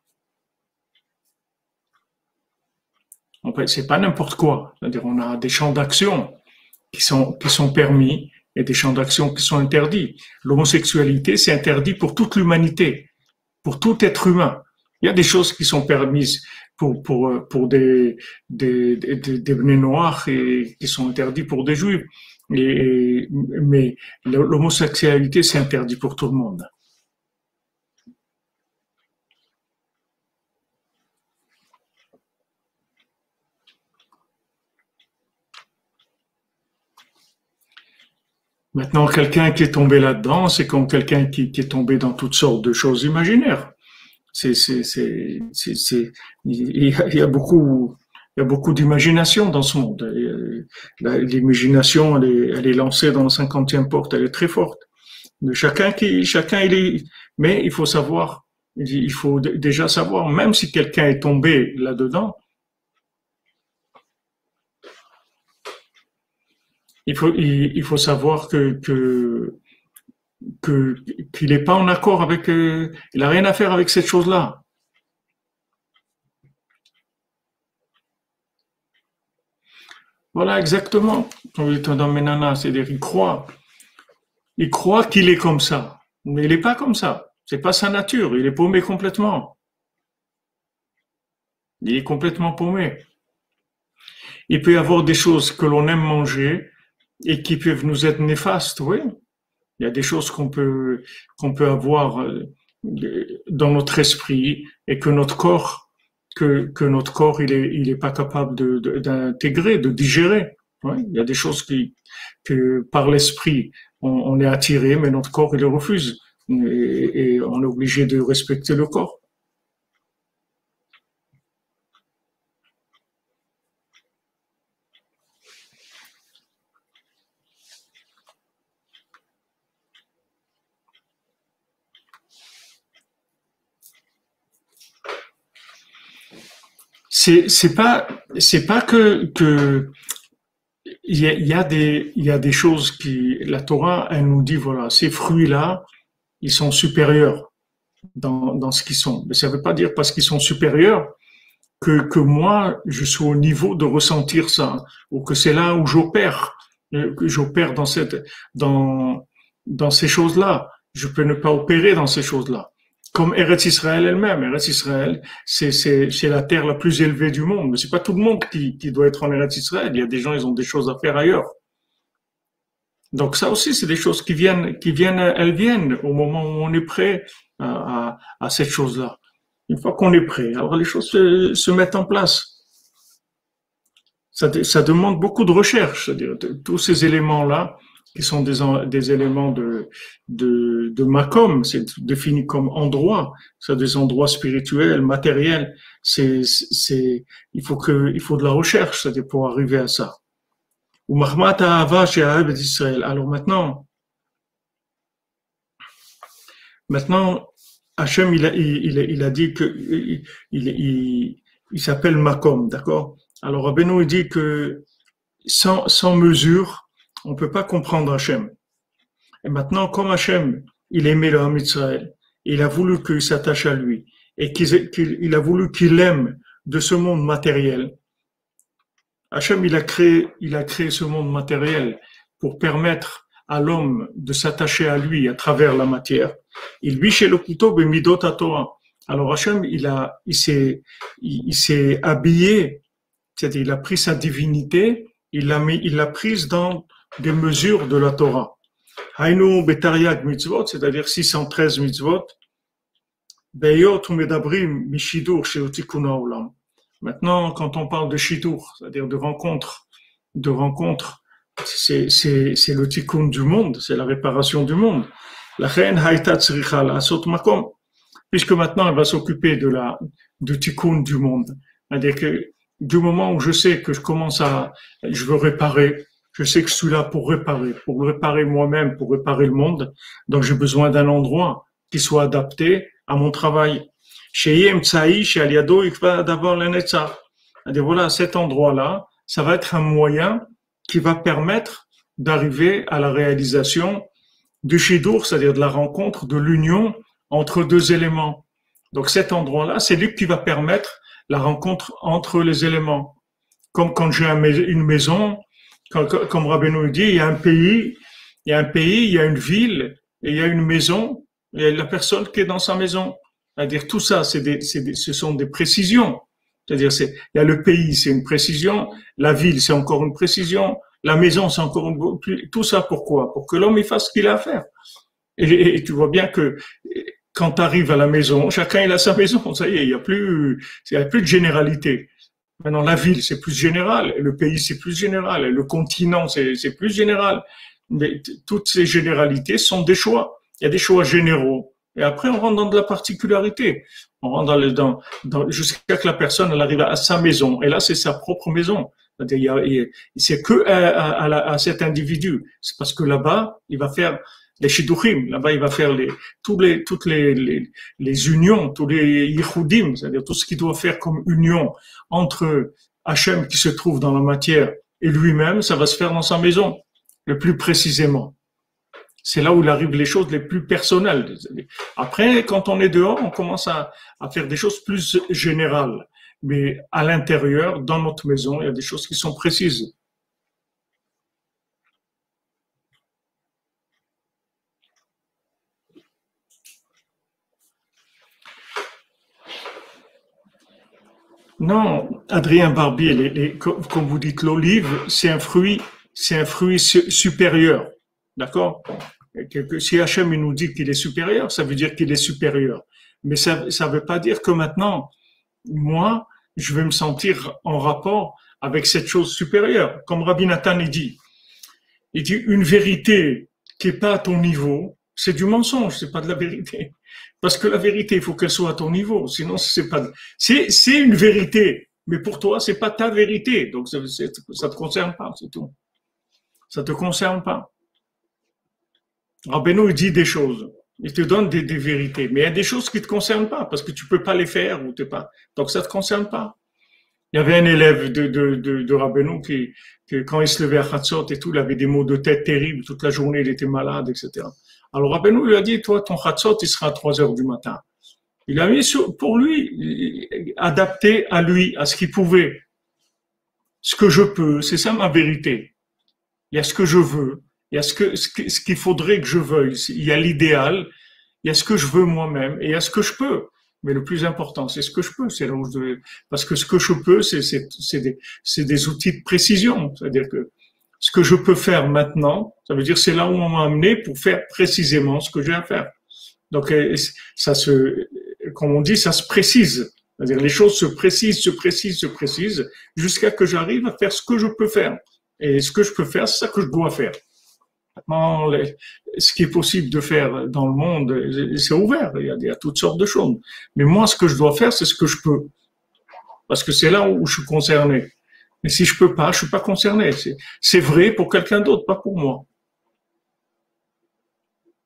En fait, c'est pas n'importe quoi. C'est-à-dire, on a des champs d'action qui sont permis et des champs d'action qui sont interdits. L'homosexualité, c'est interdit pour toute l'humanité, pour tout être humain. Il y a des choses qui sont permises pour des Bnei noirs et qui sont interdits pour des juifs. Mais l'homosexualité, c'est interdit pour tout le monde. Maintenant, quelqu'un qui est tombé là-dedans, c'est comme quelqu'un qui est tombé dans toutes sortes de choses imaginaires. Il y a beaucoup d'imagination dans ce monde. L'imagination, elle est lancée dans la 50e porte, elle est très forte. Mais chacun, mais il faut déjà savoir, même si quelqu'un est tombé là-dedans, il faut savoir que qu'il n'est pas en accord avec, il n'a rien à faire avec cette chose-là. Voilà, exactement. C'est-à-dire, il croit qu'il est comme ça, mais il n'est pas comme ça. C'est pas sa nature. Il est paumé complètement. Il est complètement paumé. Il peut y avoir des choses que l'on aime manger et qui peuvent nous être néfastes, oui. Il y a des choses qu'on peut avoir dans notre esprit et que notre corps il est pas capable d'intégrer, de digérer. Ouais, il y a des choses que par l'esprit on est attiré, mais notre corps il les refuse et on est obligé de respecter le corps. C'est pas que il y a des choses qui la Torah elle nous dit voilà ces fruits là ils sont supérieurs dans ce qu'ils sont, mais ça veut pas dire parce qu'ils sont supérieurs que moi je suis au niveau de ressentir ça ou que c'est là où j'opère que j'opère dans dans ces choses là. Je peux ne pas opérer dans ces choses là. Comme Eretz Israël elle-même. Eretz Israël, c'est la terre la plus élevée du monde. Mais c'est pas tout le monde qui doit être en Eretz Israël. Il y a des gens, ils ont des choses à faire ailleurs. Donc ça aussi, c'est des choses elles viennent au moment où on est prêt à cette chose-là. Une fois qu'on est prêt, alors les choses se mettent en place. Ça demande beaucoup de recherche, c'est-à-dire tous ces éléments-là qui sont des éléments de Makom, c'est défini comme endroit, c'est des endroits spirituels, matériels. Il faut de la recherche, c'est-à-dire pour arriver à ça. Ou Mahmat Ahava chez Israël. Alors maintenant, Hachem, il a dit que il s'appelle Makom, d'accord? Alors Rabbeinu il dit que sans mesure, on peut pas comprendre Hachem. Et maintenant, comme Hachem, il aimait le Ham Israël, il a voulu qu'il s'attache à lui, et qu'il a voulu qu'il aime de ce monde matériel. Hachem, il a créé ce monde matériel pour permettre à l'homme de s'attacher à lui à travers la matière. Et lui, chez le couteau, Bemidot Torah. Alors Hachem, il s'est habillé, c'est-à-dire il a pris sa divinité, il l'a prise dans des mesures de la Torah. Hainu betariag mitzvot, c'est-à-dire 613 mitzvot. Beyot ou medabrim mishidur chez Otikun haolam. Maintenant, quand on parle de shidur, c'est-à-dire de rencontre, c'est le tikkun du monde, c'est la réparation du monde. La reine haïta tzricha la asot makom, puisque maintenant elle va s'occuper du tikkun du monde. C'est-à-dire que du moment où je sais que je veux réparer, je sais que je suis là pour réparer moi-même, pour réparer le monde, donc j'ai besoin d'un endroit qui soit adapté à mon travail. Voilà, cet endroit-là, ça va être un moyen qui va permettre d'arriver à la réalisation du shidur, c'est-à-dire de la rencontre, de l'union entre deux éléments. Donc cet endroit-là, c'est lui qui va permettre la rencontre entre les éléments. Comme quand j'ai une maison, comme Rabbeinu dit, il y a un pays, il y a une ville, et il y a une maison, et il y a la personne qui est dans sa maison. C'est-à-dire tout ça, ce sont des précisions. C'est-à-dire il y a le pays, c'est une précision, la ville, c'est encore une précision, la maison, c'est encore tout ça pourquoi? Pour que l'homme il fasse ce qu'il a à faire. Et tu vois bien que quand tu arrives à la maison, chacun il a sa maison, ça y est, il y a plus de généralité. Maintenant, la ville, c'est plus général, le pays, c'est plus général, le continent, c'est plus général. Mais toutes ces généralités sont des choix. Il y a des choix généraux. Et après, on rentre dans de la particularité. On rentre jusqu'à que la personne, elle arrive à sa maison. Et là, c'est sa propre maison. C'est que à cet individu. C'est parce que là-bas, il va faire les shidduchim. Là-bas, il va faire toutes les unions, tous les yichudim, c'est-à-dire tout ce qu'il doit faire comme union entre Hachem qui se trouve dans la matière et lui-même, ça va se faire dans sa maison, le plus précisément. C'est là où il arrive les choses les plus personnelles. Après, quand on est dehors, on commence à faire des choses plus générales. Mais à l'intérieur, dans notre maison, il y a des choses qui sont précises. Non, Adrien Barbier, comme vous dites, l'olive, c'est un fruit supérieur. D'accord? Si Hachem il nous dit qu'il est supérieur, ça veut dire qu'il est supérieur. Mais ça ne veut pas dire que maintenant, moi, je vais me sentir en rapport avec cette chose supérieure. Comme Rabbi Nathan il dit une vérité qui n'est pas à ton niveau, c'est du mensonge, c'est pas de la vérité. Parce que la vérité, il faut qu'elle soit à ton niveau. Sinon, c'est pas, c'est une vérité. Mais pour toi, c'est pas ta vérité. Donc, ça te concerne pas, c'est tout. Ça te concerne pas. Rabbeinu, il dit des choses. Il te donne des vérités. Mais il y a des choses qui te concernent pas parce que tu peux pas les faire ou t'es pas. Donc, ça te concerne pas. Il y avait un élève de Rabbeinu qui, quand il se levait à Chatzot et tout, il avait des maux de tête terribles. Toute la journée, il était malade, etc. Alors Rabbeinu lui a dit, toi, ton Chatzot, il sera à 3 heures du matin. Il a mis pour lui, adapté à lui, à ce qu'il pouvait. Ce que je peux, c'est ça ma vérité. Il y a ce que je veux, il y a ce qu'il faudrait que je veuille. Il y a l'idéal, il y a ce que je veux moi-même et il y a ce que je peux. Mais le plus important, c'est ce que je peux. Parce que ce que je peux, c'est des outils de précision. C'est-à-dire que ce que je peux faire maintenant, ça veut dire c'est là où on m'a amené pour faire précisément ce que j'ai à faire. Donc, comme on dit, ça se précise. C'est-à-dire les choses se précisent, jusqu'à que j'arrive à faire ce que je peux faire. Et ce que je peux faire, c'est ça que je dois faire. Maintenant, ce qui est possible de faire dans le monde, c'est ouvert. Il y a toutes sortes de choses. Mais moi, ce que je dois faire, c'est ce que je peux. Parce que c'est là où je suis concerné. Mais si je peux pas, je suis pas concerné. C'est vrai pour quelqu'un d'autre, pas pour moi.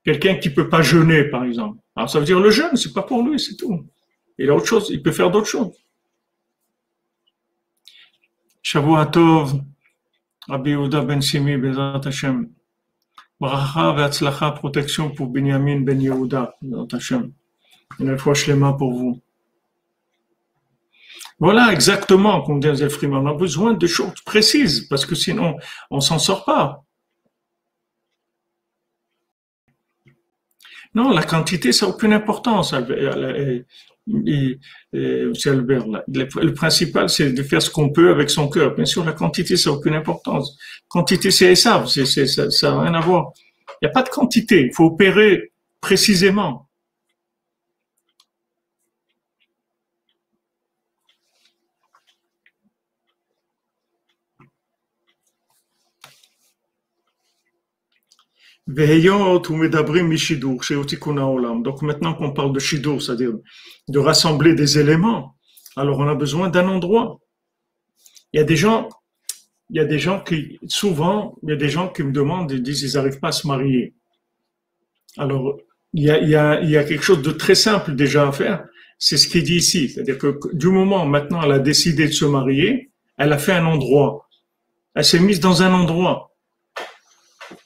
Quelqu'un qui peut pas jeûner, par exemple. Alors, ça veut dire le jeûne, c'est pas pour lui, c'est tout. Il a autre chose, il peut faire d'autres choses. Shavua Tov, Rabbi Yehuda Ben Simi, Bezrat Hashem. Bracha ve'atzlacha, protection pour Binyamin Ben Yehuda, Bezrat Hashem. Une fois shlema pour vous. Voilà exactement, comme dit Azel Freeman, on a besoin de choses précises, parce que sinon, on s'en sort pas. Non, la quantité, ça n'a aucune importance. C'est Albert, là. Le principal, c'est de faire ce qu'on peut avec son cœur. Bien sûr, la quantité, ça n'a aucune importance. Quantité, c'est Esav, ça n'a rien à voir. Il n'y a pas de quantité, il faut opérer précisément. Donc maintenant qu'on parle de shidur, c'est-à-dire de rassembler des éléments, alors on a besoin d'un endroit. Il y a des gens qui, souvent, il y a des gens qui me demandent, ils disent ils n'arrivent pas à se marier. Alors, il y a quelque chose de très simple déjà à faire, c'est ce qu'il dit ici. C'est-à-dire que du moment maintenant elle a décidé de se marier, elle a fait un endroit. Elle s'est mise dans un endroit.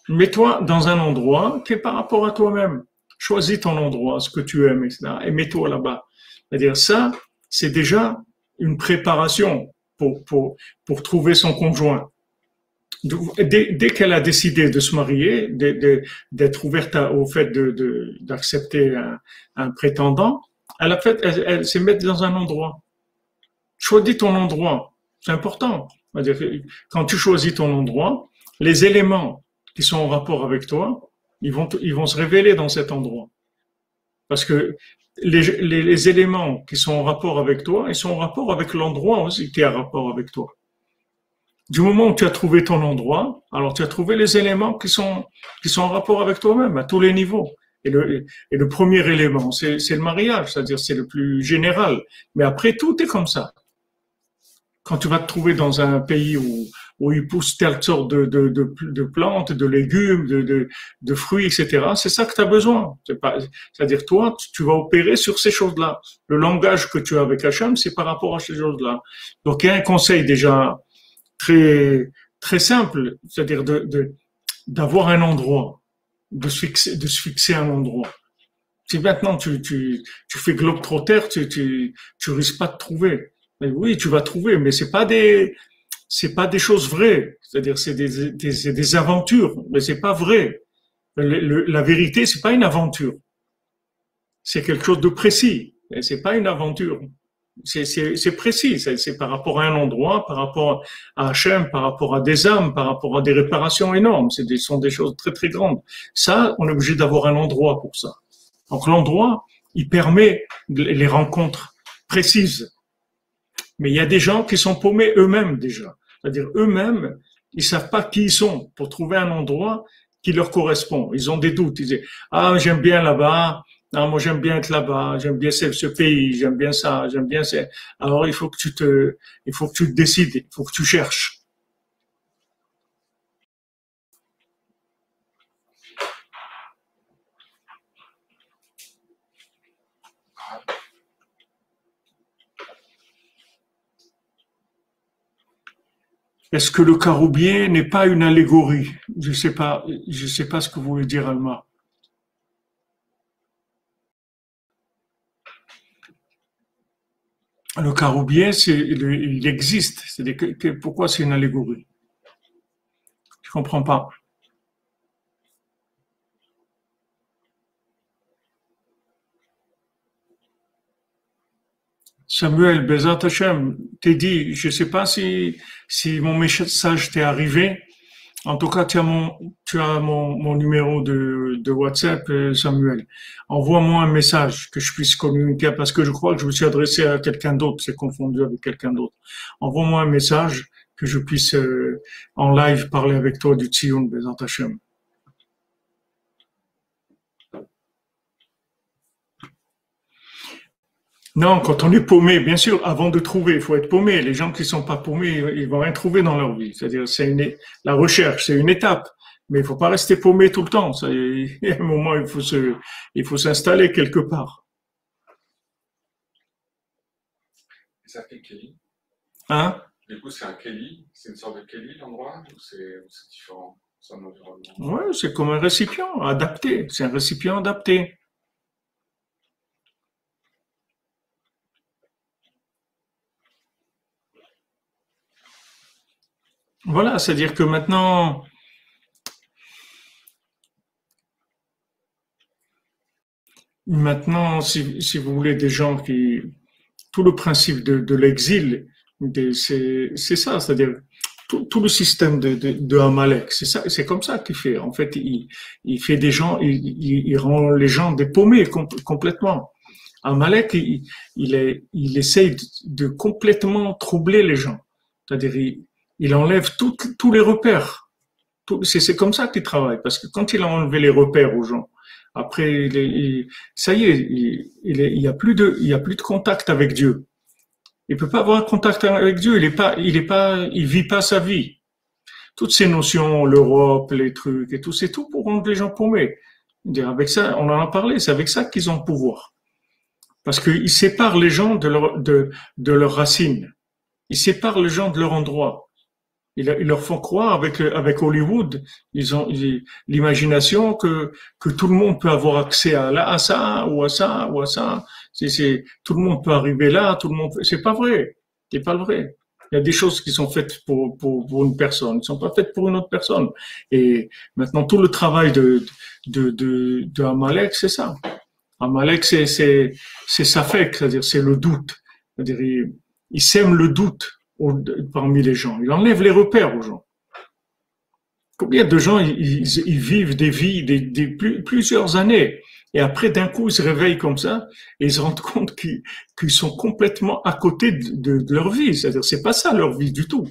Mets-toi dans un endroit qui est par rapport à toi-même. Choisis ton endroit, ce que tu aimes, etc. Et mets-toi là-bas. C'est-à-dire ça, c'est déjà une préparation pour trouver son conjoint. Dès qu'elle a décidé de se marier, d'être ouverte au fait d'accepter un prétendant, elle s'est mise dans un endroit. Choisis ton endroit. C'est important. C'est-à-dire que quand tu choisis ton endroit, les éléments qui sont en rapport avec toi, ils vont se révéler dans cet endroit. Parce que les éléments qui sont en rapport avec toi, ils sont en rapport avec l'endroit aussi qui est en rapport avec toi. Du moment où tu as trouvé ton endroit, alors tu as trouvé les éléments qui sont en rapport avec toi-même à tous les niveaux. Et le premier élément, c'est le mariage, c'est-à-dire c'est le plus général. Mais après, tout est comme ça. Quand tu vas te trouver dans un pays où il pousse telle sorte de plantes, de légumes, de fruits, etc., c'est ça que tu as besoin. C'est-à-dire, toi, tu vas opérer sur ces choses-là. Le langage que tu as avec Hachem, c'est par rapport à ces choses-là. Donc, il y a un conseil déjà très, très simple, c'est-à-dire d'avoir un endroit. de se fixer un endroit. Si maintenant tu fais globe-trotter, tu risques pas de trouver. Mais oui, tu vas trouver, mais c'est pas des choses vraies. C'est-à-dire, c'est des aventures, mais c'est pas vrai. La vérité, c'est pas une aventure. C'est quelque chose de précis. Et c'est pas une aventure. C'est précis. C'est par rapport à un endroit, par rapport à Hachem, par rapport à des âmes, par rapport à des réparations énormes. Ce sont des choses très, très grandes. Ça, on est obligé d'avoir un endroit pour ça. Donc, l'endroit, il permet les rencontres précises. Mais il y a des gens qui sont paumés eux-mêmes déjà. C'est-à-dire eux-mêmes, ils savent pas qui ils sont pour trouver un endroit qui leur correspond. Ils ont des doutes. Ils disent, ah, j'aime bien là-bas. Ah, moi, j'aime bien être là-bas. J'aime bien ce pays. J'aime bien ça. J'aime bien ça. Alors, il faut que tu te décides. Il faut que tu cherches. Est-ce que le caroubier n'est pas une allégorie? Je sais pas ce que vous voulez dire, Alma. Le caroubier, il existe. Pourquoi c'est une allégorie? Je comprends pas. Samuel, Bezat Hashem, t'es dit, je sais pas si mon message t'est arrivé. En tout cas, tu as mon numéro de WhatsApp, Samuel. Envoie-moi un message que je puisse communiquer parce que je crois que je me suis adressé à quelqu'un d'autre, c'est confondu avec quelqu'un d'autre. Envoie-moi un message que je puisse en live parler avec toi du Tzion, Bezat Hashem. Non, quand on est paumé, bien sûr, avant de trouver, il faut être paumé. Les gens qui sont pas paumés, ils vont rien trouver dans leur vie. C'est-à-dire, la recherche, c'est une étape. Mais il faut pas rester paumé tout le temps. Il y a un moment, il faut s'installer quelque part. Et ça fait Kelly. Hein? Du coup, c'est un Kelly, c'est une sorte de Kelly l'endroit, ou c'est différent, c'est un environnement. Ouais, c'est comme un récipient adapté. C'est un récipient adapté. Voilà, c'est-à-dire que maintenant, si vous voulez des gens qui, tout le principe de l'exil, c'est ça, c'est-à-dire tout le système de Amalek, c'est ça, c'est comme ça qu'il fait. En fait, il fait des gens, il rend les gens des paumés complètement. Amalek, il essaye de complètement troubler les gens. C'est-à-dire, il enlève tous les repères. C'est comme ça qu'il travaille, parce que quand il a enlevé les repères aux gens, après, ça y est, il y a plus de contact avec Dieu. Il peut pas avoir un contact avec Dieu. Il vit pas sa vie. Toutes ces notions, l'Europe, les trucs et tout, c'est tout pour rendre les gens paumés. Avec ça, on en a parlé, c'est avec ça qu'ils ont le pouvoir. Parce qu'ils séparent les gens de leurs racines. Ils séparent les gens de leur endroit. Ils leur font croire avec Hollywood, ils ont l'imagination que tout le monde peut avoir accès à ça ou à ça ou à ça. Tout le monde peut arriver là, tout le monde. C'est pas vrai. C'est pas vrai. Il y a des choses qui sont faites pour une personne, qui sont pas faites pour une autre personne. Et maintenant tout le travail de Amalek, c'est ça. Amalek, c'est Safek, c'est-à-dire c'est le doute. C'est-à-dire il sème le doute parmi les gens. Il enlève les repères aux gens. Combien de gens ils vivent des vies, plusieurs années, et après d'un coup ils se réveillent comme ça et ils se rendent compte qu'ils sont complètement à côté de leur vie. C'est-à-dire c'est pas ça leur vie du tout.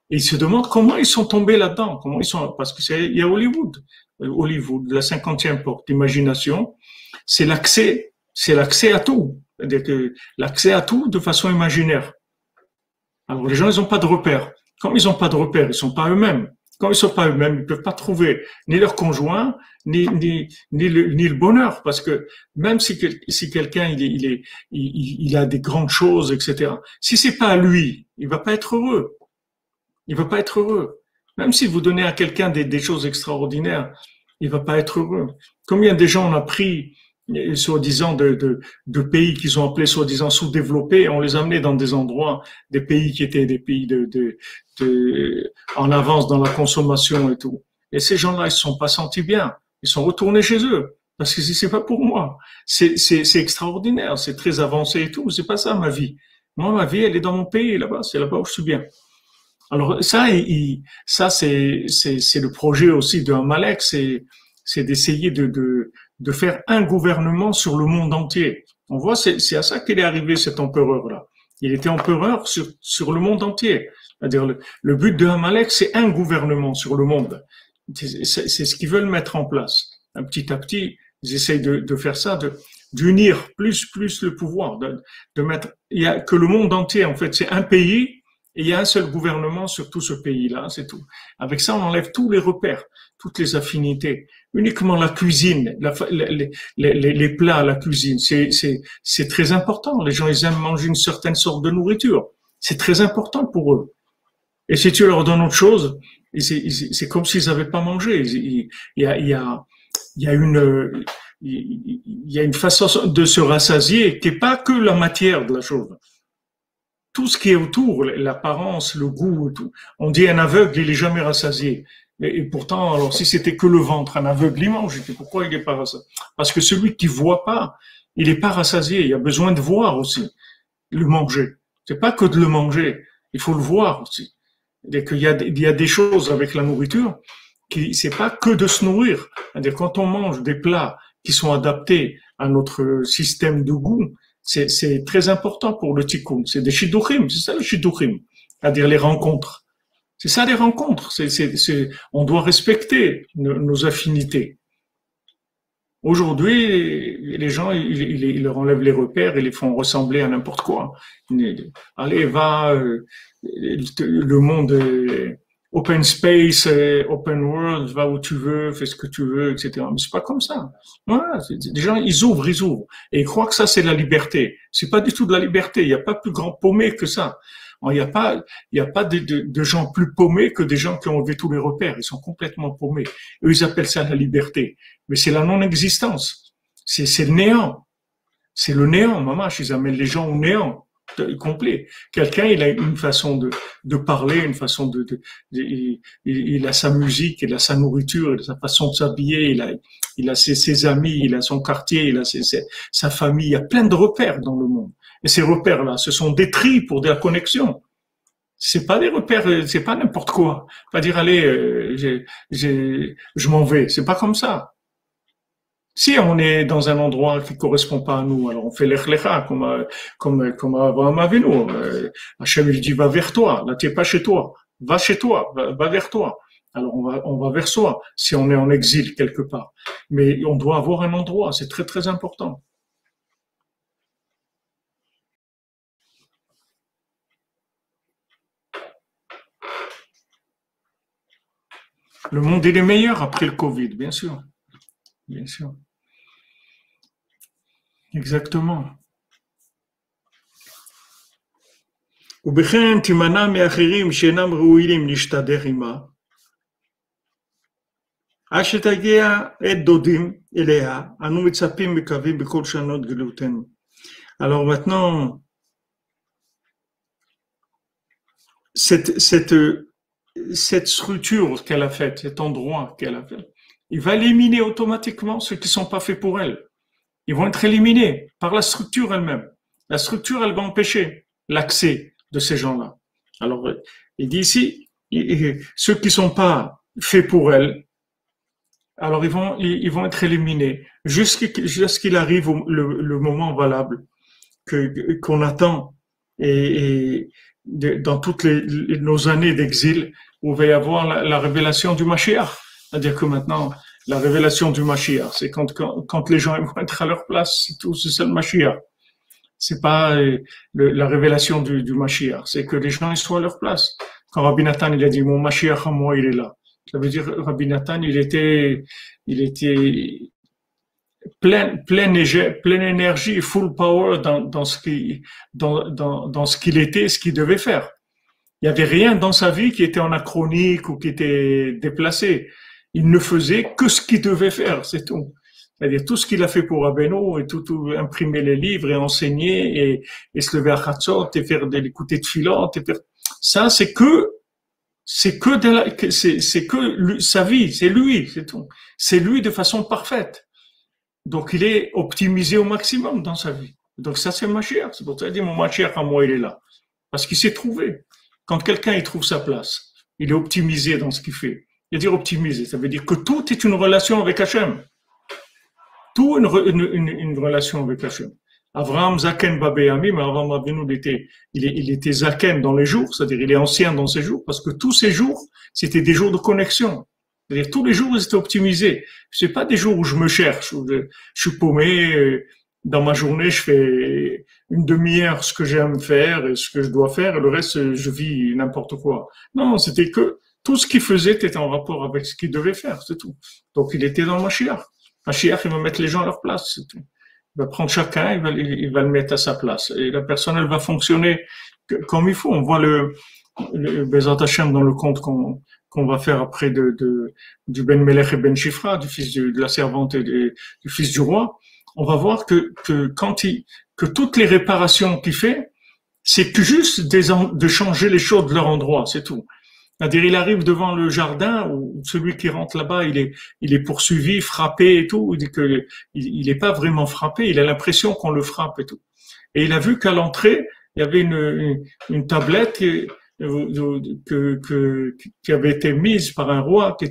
Et ils se demandent comment ils sont tombés là-dedans, comment ils sont parce que il y a Hollywood, la 50e porte, l'imagination, c'est l'accès à tout, c'est-à-dire que l'accès à tout de façon imaginaire. Alors les gens, ils n'ont pas de repères. Comme ils n'ont pas de repères, ils sont pas eux-mêmes. Quand ils sont pas eux-mêmes, ils peuvent pas trouver ni leur conjoint, ni le bonheur, parce que même si quelqu'un il a des grandes choses, etc. Si c'est pas à lui, il va pas être heureux. Il va pas être heureux. Même si vous donnez à quelqu'un des choses extraordinaires, il va pas être heureux. Combien de gens on a pris, soi-disant, de pays qu'ils ont appelés soi-disant sous-développés, on les a amenés dans des endroits, des pays qui étaient des pays en avance dans la consommation et tout. Et ces gens-là, ils se sont pas sentis bien. Ils sont retournés chez eux. Parce que c'est pas pour moi. C'est extraordinaire, c'est très avancé et tout. C'est pas ça ma vie. Moi, ma vie, elle est dans mon pays là-bas. C'est là-bas où je suis bien. Alors ça, ça c'est le projet aussi de Amalek, c'est d'essayer de faire un gouvernement sur le monde entier. On voit, c'est à ça qu'il est arrivé cet empereur-là. Il était empereur sur le monde entier. C'est-à-dire le but de Amalek, c'est un gouvernement sur le monde. C'est ce qu'ils veulent mettre en place. Petit à petit, ils essayent de faire ça, d'unir plus le pouvoir, de mettre. Il y a que le monde entier, en fait, c'est un pays. Et il y a un seul gouvernement sur tout ce pays-là, c'est tout. Avec ça, on enlève tous les repères, toutes les affinités. Uniquement la cuisine, les plats, la cuisine, c'est très important. Les gens, ils aiment manger une certaine sorte de nourriture. C'est très important pour eux. Et si tu leur donnes autre chose, c'est comme s'ils n'avaient pas mangé. Il y a une façon de se rassasier qui n'est pas que la matière de la chose. Tout ce qui est autour, l'apparence, le goût, tout. On dit un aveugle, il est jamais rassasié. Et pourtant, alors si c'était que le ventre, un aveugle, il mange. Pourquoi il est pas rassasié? Parce que celui qui voit pas, il est pas rassasié. Il a besoin de voir aussi, le manger. C'est pas que de le manger, il faut le voir aussi. Et qu'il y a des choses avec la nourriture qui, c'est pas que de se nourrir. C'est-à-dire quand on mange des plats qui sont adaptés à notre système de goût, c'est très important pour le tikkun. C'est des shidduchim, c'est ça le shidduchim. C'est-à-dire les rencontres. C'est ça les rencontres. On doit respecter nos affinités. Aujourd'hui, les gens, ils leur enlèvent les repères et les font ressembler à n'importe quoi. Allez, va, le monde open space, open world, va où tu veux, fais ce que tu veux, etc. Mais c'est pas comme ça. Voilà, les gens, ils ouvrent. Et ils croient que ça, c'est la liberté. C'est pas du tout de la liberté. Il n'y a pas plus grand paumé que ça. Il n'y a pas de gens plus paumés que des gens qui ont enlevé tous les repères. Ils sont complètement paumés. Eux, ils appellent ça la liberté. Mais c'est la non-existence. C'est le néant. C'est le néant, maman. Ils amènent les gens au néant complet. Quelqu'un, il a une façon de parler, une façon il a sa musique, il a sa nourriture, il a sa façon de s'habiller, il a ses amis, il a son quartier, il a sa famille. Il y a plein de repères dans le monde. Et ces repères-là, ce sont des tris pour de la connexion. C'est pas des repères, c'est pas n'importe quoi. Pas dire, allez, je m'en vais. C'est pas comme ça. Si on est dans un endroit qui correspond pas à nous, alors on fait l'echlecha, comme Abraham Avinu. Hachem, il dit, va vers toi. Là, t'es pas chez toi. Va chez toi. Va vers toi. Alors, on va vers soi. Si on est en exil quelque part. Mais on doit avoir un endroit. C'est très, très important. Le monde, il est meilleur après le Covid, bien sûr. Bien sûr. Exactement. ובכן תימנע מאחרים שאינם ראויים להשתדך עמה, עד שתגיע עת דודים אליה, אנו מצפים מקווים בכל שנות גלותנו. Alors maintenant, cette structure qu'elle a faite, cet endroit qu'elle a fait, il va éliminer automatiquement ceux qui ne sont pas faits pour elle. Ils vont être éliminés par la structure elle-même. La structure, elle va empêcher l'accès de ces gens-là. Alors, il dit ici, ceux qui ne sont pas faits pour elle, alors ils vont être éliminés jusqu'à qu'il arrive le moment valable qu'on attend et dans toutes nos années d'exil où il va y avoir la révélation du Mashiach. C'est-à-dire que maintenant, la révélation du Mashiach, c'est quand les gens vont être à leur place, c'est tout, c'est ça le Mashiach. C'est pas la révélation du Mashiach, c'est que les gens ils soient à leur place. Quand Rabbi Nathan il a dit mon Mashiach à moi il est là, ça veut dire Rabbi Nathan il était plein énergie, full power dans ce qu'il était, ce qu'il devait faire. Il y avait rien dans sa vie qui était anachronique ou qui était déplacé. Il ne faisait que ce qu'il devait faire, c'est tout. C'est-à-dire tout ce qu'il a fait pour Rabbeinu, et tout imprimer les livres et enseigner et se lever à Chatzot et faire écouter de filote et faire, ça c'est que sa vie, c'est lui, c'est tout. C'est lui de façon parfaite. Donc il est optimisé au maximum dans sa vie. Donc ça c'est Mashiach. C'est pour ça que je dis mon Mashiach à moi il est là. Parce qu'il s'est trouvé. Quand quelqu'un il trouve sa place, il est optimisé dans ce qu'il fait. Il veut dire optimisé, ça veut dire que tout est une relation avec Hachem. Tout une relation avec Hachem. Avraham Zaken Babéami, mais Avraham Avinu il était Zaken dans les jours, c'est-à-dire il est ancien dans ses jours, parce que tous ces jours, c'était des jours de connexion. C'est-à-dire tous les jours, ils étaient optimisés. C'est pas des jours où je me cherche, où je suis paumé, dans ma journée, je fais une demi-heure ce que j'aime faire et ce que je dois faire, et le reste, je vis n'importe quoi. Non, c'était que tout ce qu'il faisait était en rapport avec ce qu'il devait faire, c'est tout. Donc il était dans Mashiach. Mashiach, il va mettre les gens à leur place, c'est tout. Il va prendre chacun, il va le mettre à sa place. Et la personne, elle va fonctionner comme il faut. On voit le Bezat Hashem dans le conte qu'on va faire après du Ben Melech et Ben Shifra, du fils de la servante et du fils du roi. On va voir que toutes les réparations qu'il fait, c'est que juste de changer les choses de leur endroit, c'est tout. C'est-à-dire, il arrive devant le jardin où celui qui rentre là-bas, il est poursuivi, frappé et tout. Il dit que il est pas vraiment frappé, il a l'impression qu'on le frappe et tout. Et il a vu qu'à l'entrée, il y avait une tablette qui avait été mise par un roi, qui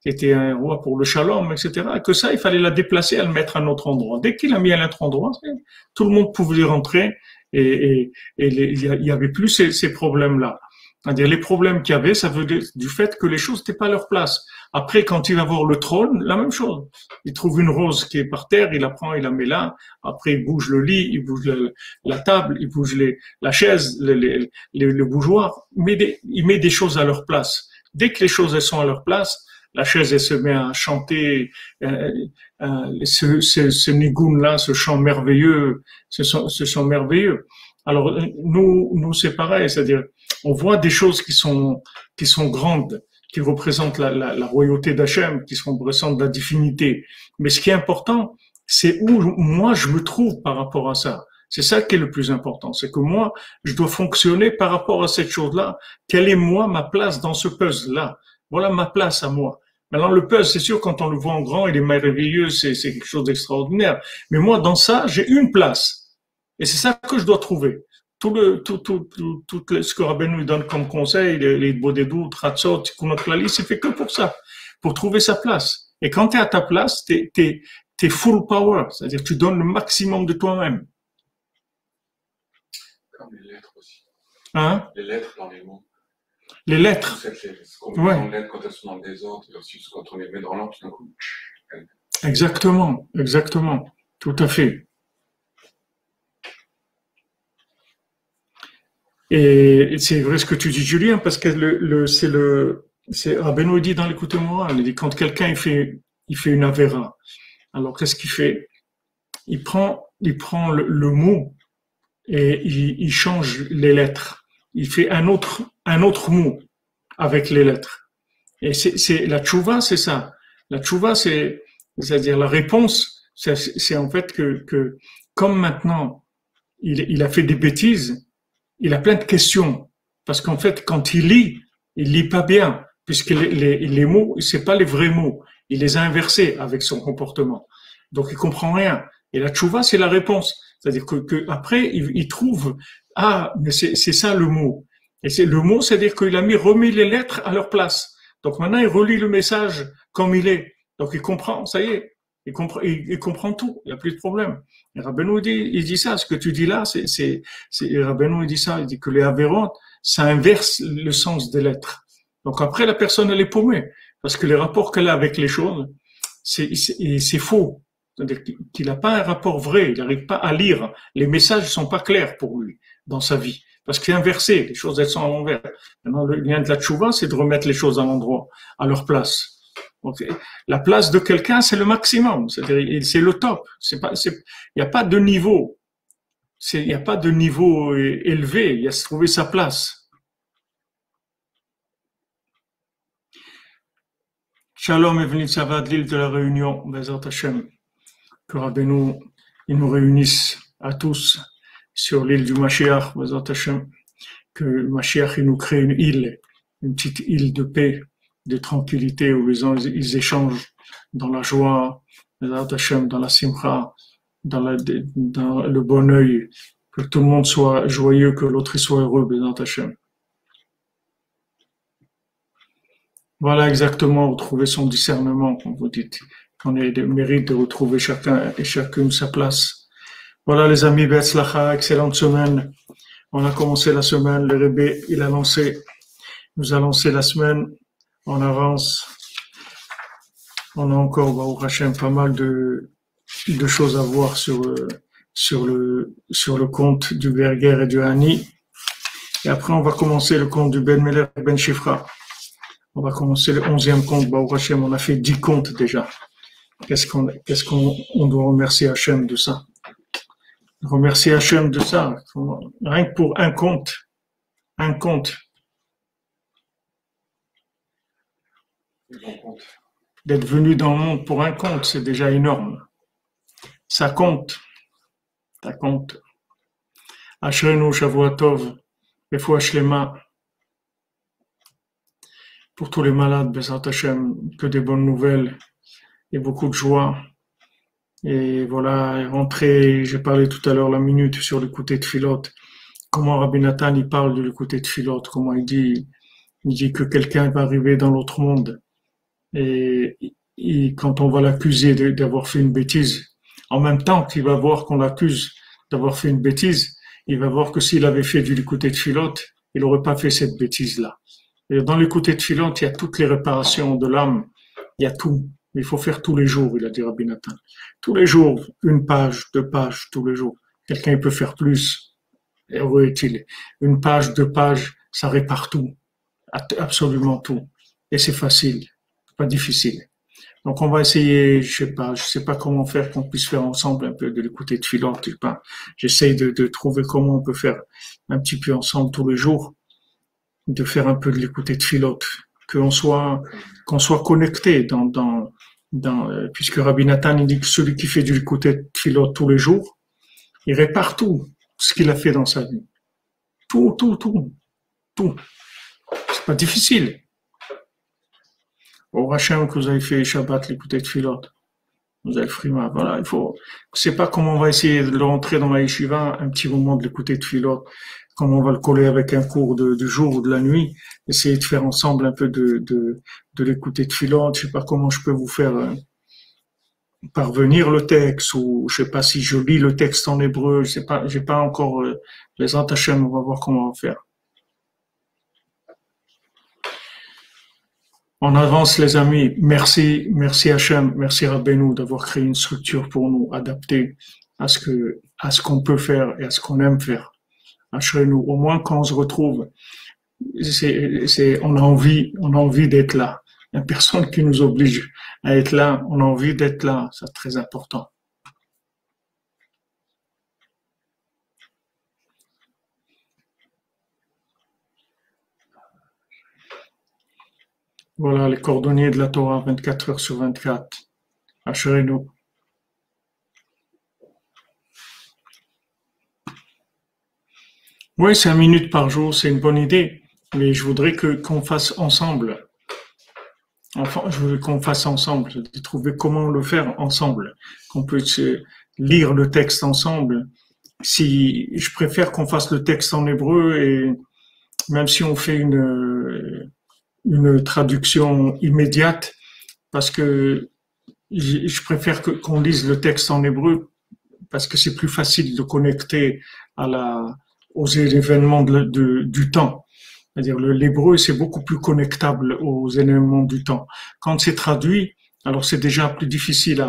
était un roi pour le shalom, etc. Et que ça, il fallait la déplacer, à le mettre à un autre endroit. Dès qu'il a mis à l'autre endroit, tout le monde pouvait y rentrer et il y avait plus ces problèmes-là. C'est-à-dire les problèmes qu'il y avait, ça venait du fait que les choses n'étaient pas à leur place. Après, quand il va voir le trône, la même chose. Il trouve une rose qui est par terre, il la prend, il la met là. Après, il bouge le lit, il bouge la table, il bouge la chaise, le bougeoir. Il met des choses à leur place. Dès que les choses elles sont à leur place, la chaise elle se met à chanter ce nigoun-là, ce chant merveilleux, ce chant merveilleux. Alors nous c'est pareil, c'est-à-dire on voit des choses qui sont grandes, qui représentent la royauté d'Hachem, qui représentent la divinité. Mais ce qui est important, c'est où moi je me trouve par rapport à ça. C'est ça qui est le plus important, c'est que moi je dois fonctionner par rapport à cette chose-là. Quelle est moi ma place dans ce puzzle-là? Voilà ma place à moi. Maintenant le puzzle, c'est sûr quand on le voit en grand, il est merveilleux, c'est quelque chose d'extraordinaire. Mais moi dans ça, j'ai une place. Et c'est ça que je dois trouver. Tout ce que Rabbeinu nous donne comme conseil, les Bodedou, Tratzot, Tikunot Klali, c'est fait que pour ça, pour trouver sa place. Et quand tu es à ta place, t'es full power, c'est-à-dire que tu donnes le maximum de toi-même. Comme les lettres aussi. Hein? Les lettres dans les mots. Les lettres. Ouais. Les lettres quand elles sont dans le désordre, et ensuite quand on les met dans l'ordre, tout d'un coup. Exactement, tout à fait. Et c'est vrai ce que tu dis, Julien, parce que c'est Rabbeinu dit dans l'écoute morale, il dit quand quelqu'un il fait une avéra, alors qu'est-ce qu'il fait? Il prend le mot et il change les lettres. Il fait un autre mot avec les lettres. Et c'est la tchouva, c'est ça. La tchouva, c'est-à-dire la réponse, c'est en fait que comme maintenant il a fait des bêtises. Il a plein de questions. Parce qu'en fait, quand il lit pas bien, puisque les mots, c'est pas les vrais mots. Il les a inversés avec son comportement. Donc, il comprend rien. Et la tchouva, c'est la réponse. C'est-à-dire que après, il trouve, mais c'est ça le mot. Et c'est le mot, c'est-à-dire qu'il a remis les lettres à leur place. Donc maintenant, il relit le message comme il est. Donc, il comprend, ça y est. Il comprend tout, il n'y a plus de problème. Et Rabbeinu il dit ça, ce que tu dis là, Rabbeinu il dit ça, il dit que les avérantes, ça inverse le sens des lettres. Donc après, la personne, elle est paumée, parce que les rapports qu'elle a avec les choses, c'est faux. C'est-à-dire qu'il n'a pas un rapport vrai, il n'arrive pas à lire. Les messages ne sont pas clairs pour lui, dans sa vie. Parce qu'il est inversé, les choses, elles sont à l'envers. Maintenant, le lien de la tchouva, c'est de remettre les choses à l'endroit, à leur place. Donc, la place de quelqu'un, c'est le maximum, c'est-à-dire c'est le top. Il n'y a pas de niveau. Il n'y a pas de niveau élevé. Il y a à se trouver sa place. Shalom et Venitsava de l'île de la Réunion, Bezat Hashem. Que Rabbeinu, il nous réunisse à tous sur l'île du Mashiach, Bezat Hashem. Que le Mashiach, il nous crée une île, une petite île de paix, de tranquillité où les gens, ils échangent dans la joie, Bezat Hashem, dans la simcha, dans le bon œil, que tout le monde soit joyeux, que l'autre soit heureux, Bezat Hashem. Voilà exactement, retrouver son discernement, comme vous dites. On a le mérite de retrouver chacun et chacune sa place. Voilà les amis, Betzlacha, excellente semaine. On a commencé la semaine, le Rebbe, nous a lancé la semaine, on avance. On a encore, Baruch Hashem, pas mal de choses à voir sur le compte du Berger et du Hani. Et après, on va commencer le compte du Ben Meler et Ben Shifra. On va commencer le 11e compte, Baruch Hashem. On a fait 10 comptes déjà. Qu'est-ce qu'on doit remercier Hashem de ça? Remercier Hashem de ça. Rien que pour un compte. D'être venu dans le monde pour un compte, c'est déjà énorme. Ça compte. Ashrenu Shavua Tov, Refoua Shlema. Pour tous les malades, Bezat Hashem, que des bonnes nouvelles et beaucoup de joie. Et voilà, rentrer, j'ai parlé tout à l'heure la minute sur l'écouter de Philote. Comment Rabbi Nathan, il parle de l'écouter de Philote, comment il dit que quelqu'un va arriver dans l'autre monde. Et quand on va l'accuser d'avoir fait une bêtise, en même temps qu'il va voir qu'on l'accuse d'avoir fait une bêtise, il va voir que s'il avait fait du l'écouter de Philote, il n'aurait pas fait cette bêtise-là. Et dans l'écouter de Philote, il y a toutes les réparations de l'âme, il y a tout. Il faut faire tous les jours, il a dit Rabbi Nathan. Tous les jours, 1 page, 2 pages, tous les jours. Quelqu'un il peut faire plus, heureux est-il. 1 page, 2 pages, ça répare tout, absolument tout. Et c'est facile, pas difficile. Donc on va essayer, je sais pas comment faire, qu'on puisse faire ensemble un peu de l'écouter de Philote. J'essaye de trouver comment on peut faire un petit peu ensemble tous les jours, de faire un peu de l'écouter de Philote, qu'on soit connecté puisque Rabbi Nathan il dit que celui qui fait du l'écouter de Philote tous les jours, il répare tout ce qu'il a fait dans sa vie. Tout. C'est pas difficile. Au Hachem que vous avez fait Shabbat l'écouter de Philote, vous avez frima, voilà, je sais pas comment on va essayer de le rentrer dans la yeshiva, un petit moment de l'écouter de Philote, comment on va le coller avec un cours du jour ou de la nuit, essayer de faire ensemble un peu de l'écouter de Philote, je sais pas comment je peux vous faire parvenir le texte, ou je sais pas si je lis le texte en hébreu, je sais pas, j'ai pas encore les Hachem, on va voir comment on va faire. On avance les amis, merci Hachem, merci Rabbeinu d'avoir créé une structure pour nous, adaptée à ce qu'on peut faire et à ce qu'on aime faire. Ashrenu, au moins quand on se retrouve, on a envie d'être là. Il n'y a personne qui nous oblige à être là, on a envie d'être là, c'est très important. Voilà les cordonniers de la Torah, 24 heures sur 24. Ashrenu. Oui, 5 minutes par jour, c'est une bonne idée, mais je voudrais qu'on fasse ensemble. Enfin, je voudrais qu'on fasse ensemble, de trouver comment le faire ensemble, qu'on puisse lire le texte ensemble. Si je préfère qu'on fasse le texte en hébreu, et même si on fait une traduction immédiate, parce que je préfère qu'on lise le texte en hébreu, parce que c'est plus facile de connecter aux événements du temps. C'est-à-dire l'hébreu, c'est beaucoup plus connectable aux événements du temps. Quand c'est traduit, alors c'est déjà plus difficile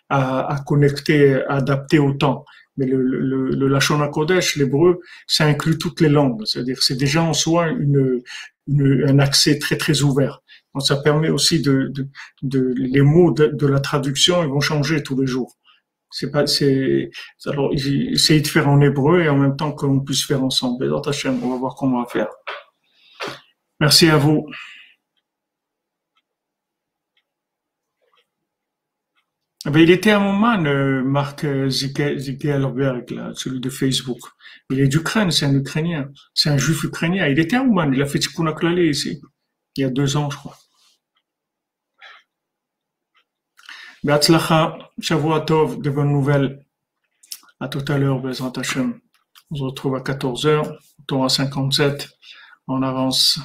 à connecter, à adapter au temps. Mais le Lashon HaKodesh, l'hébreu, ça inclut toutes les langues. C'est-à-dire c'est déjà en soi un accès très très ouvert. Donc ça permet aussi les mots de la traduction, ils vont changer tous les jours. Alors essayez de faire en hébreu et en même temps qu'on puisse faire ensemble. Bezat Hashem, on va voir comment on va faire. Merci à vous. Ah ben, il était à Oman, Mark Zuckerberg, là, celui de Facebook. Il est d'Ukraine, c'est un Ukrainien. C'est un juif ukrainien. Il était à Oman, il a fait Tikkun Oklali ici, il y a 2 ans, je crois. Be'atzlacha, Shavua Tov, de bonnes nouvelles. À tout à l'heure, Bezrat Hashem. On se retrouve à 14 heures, Torah 57. On avance.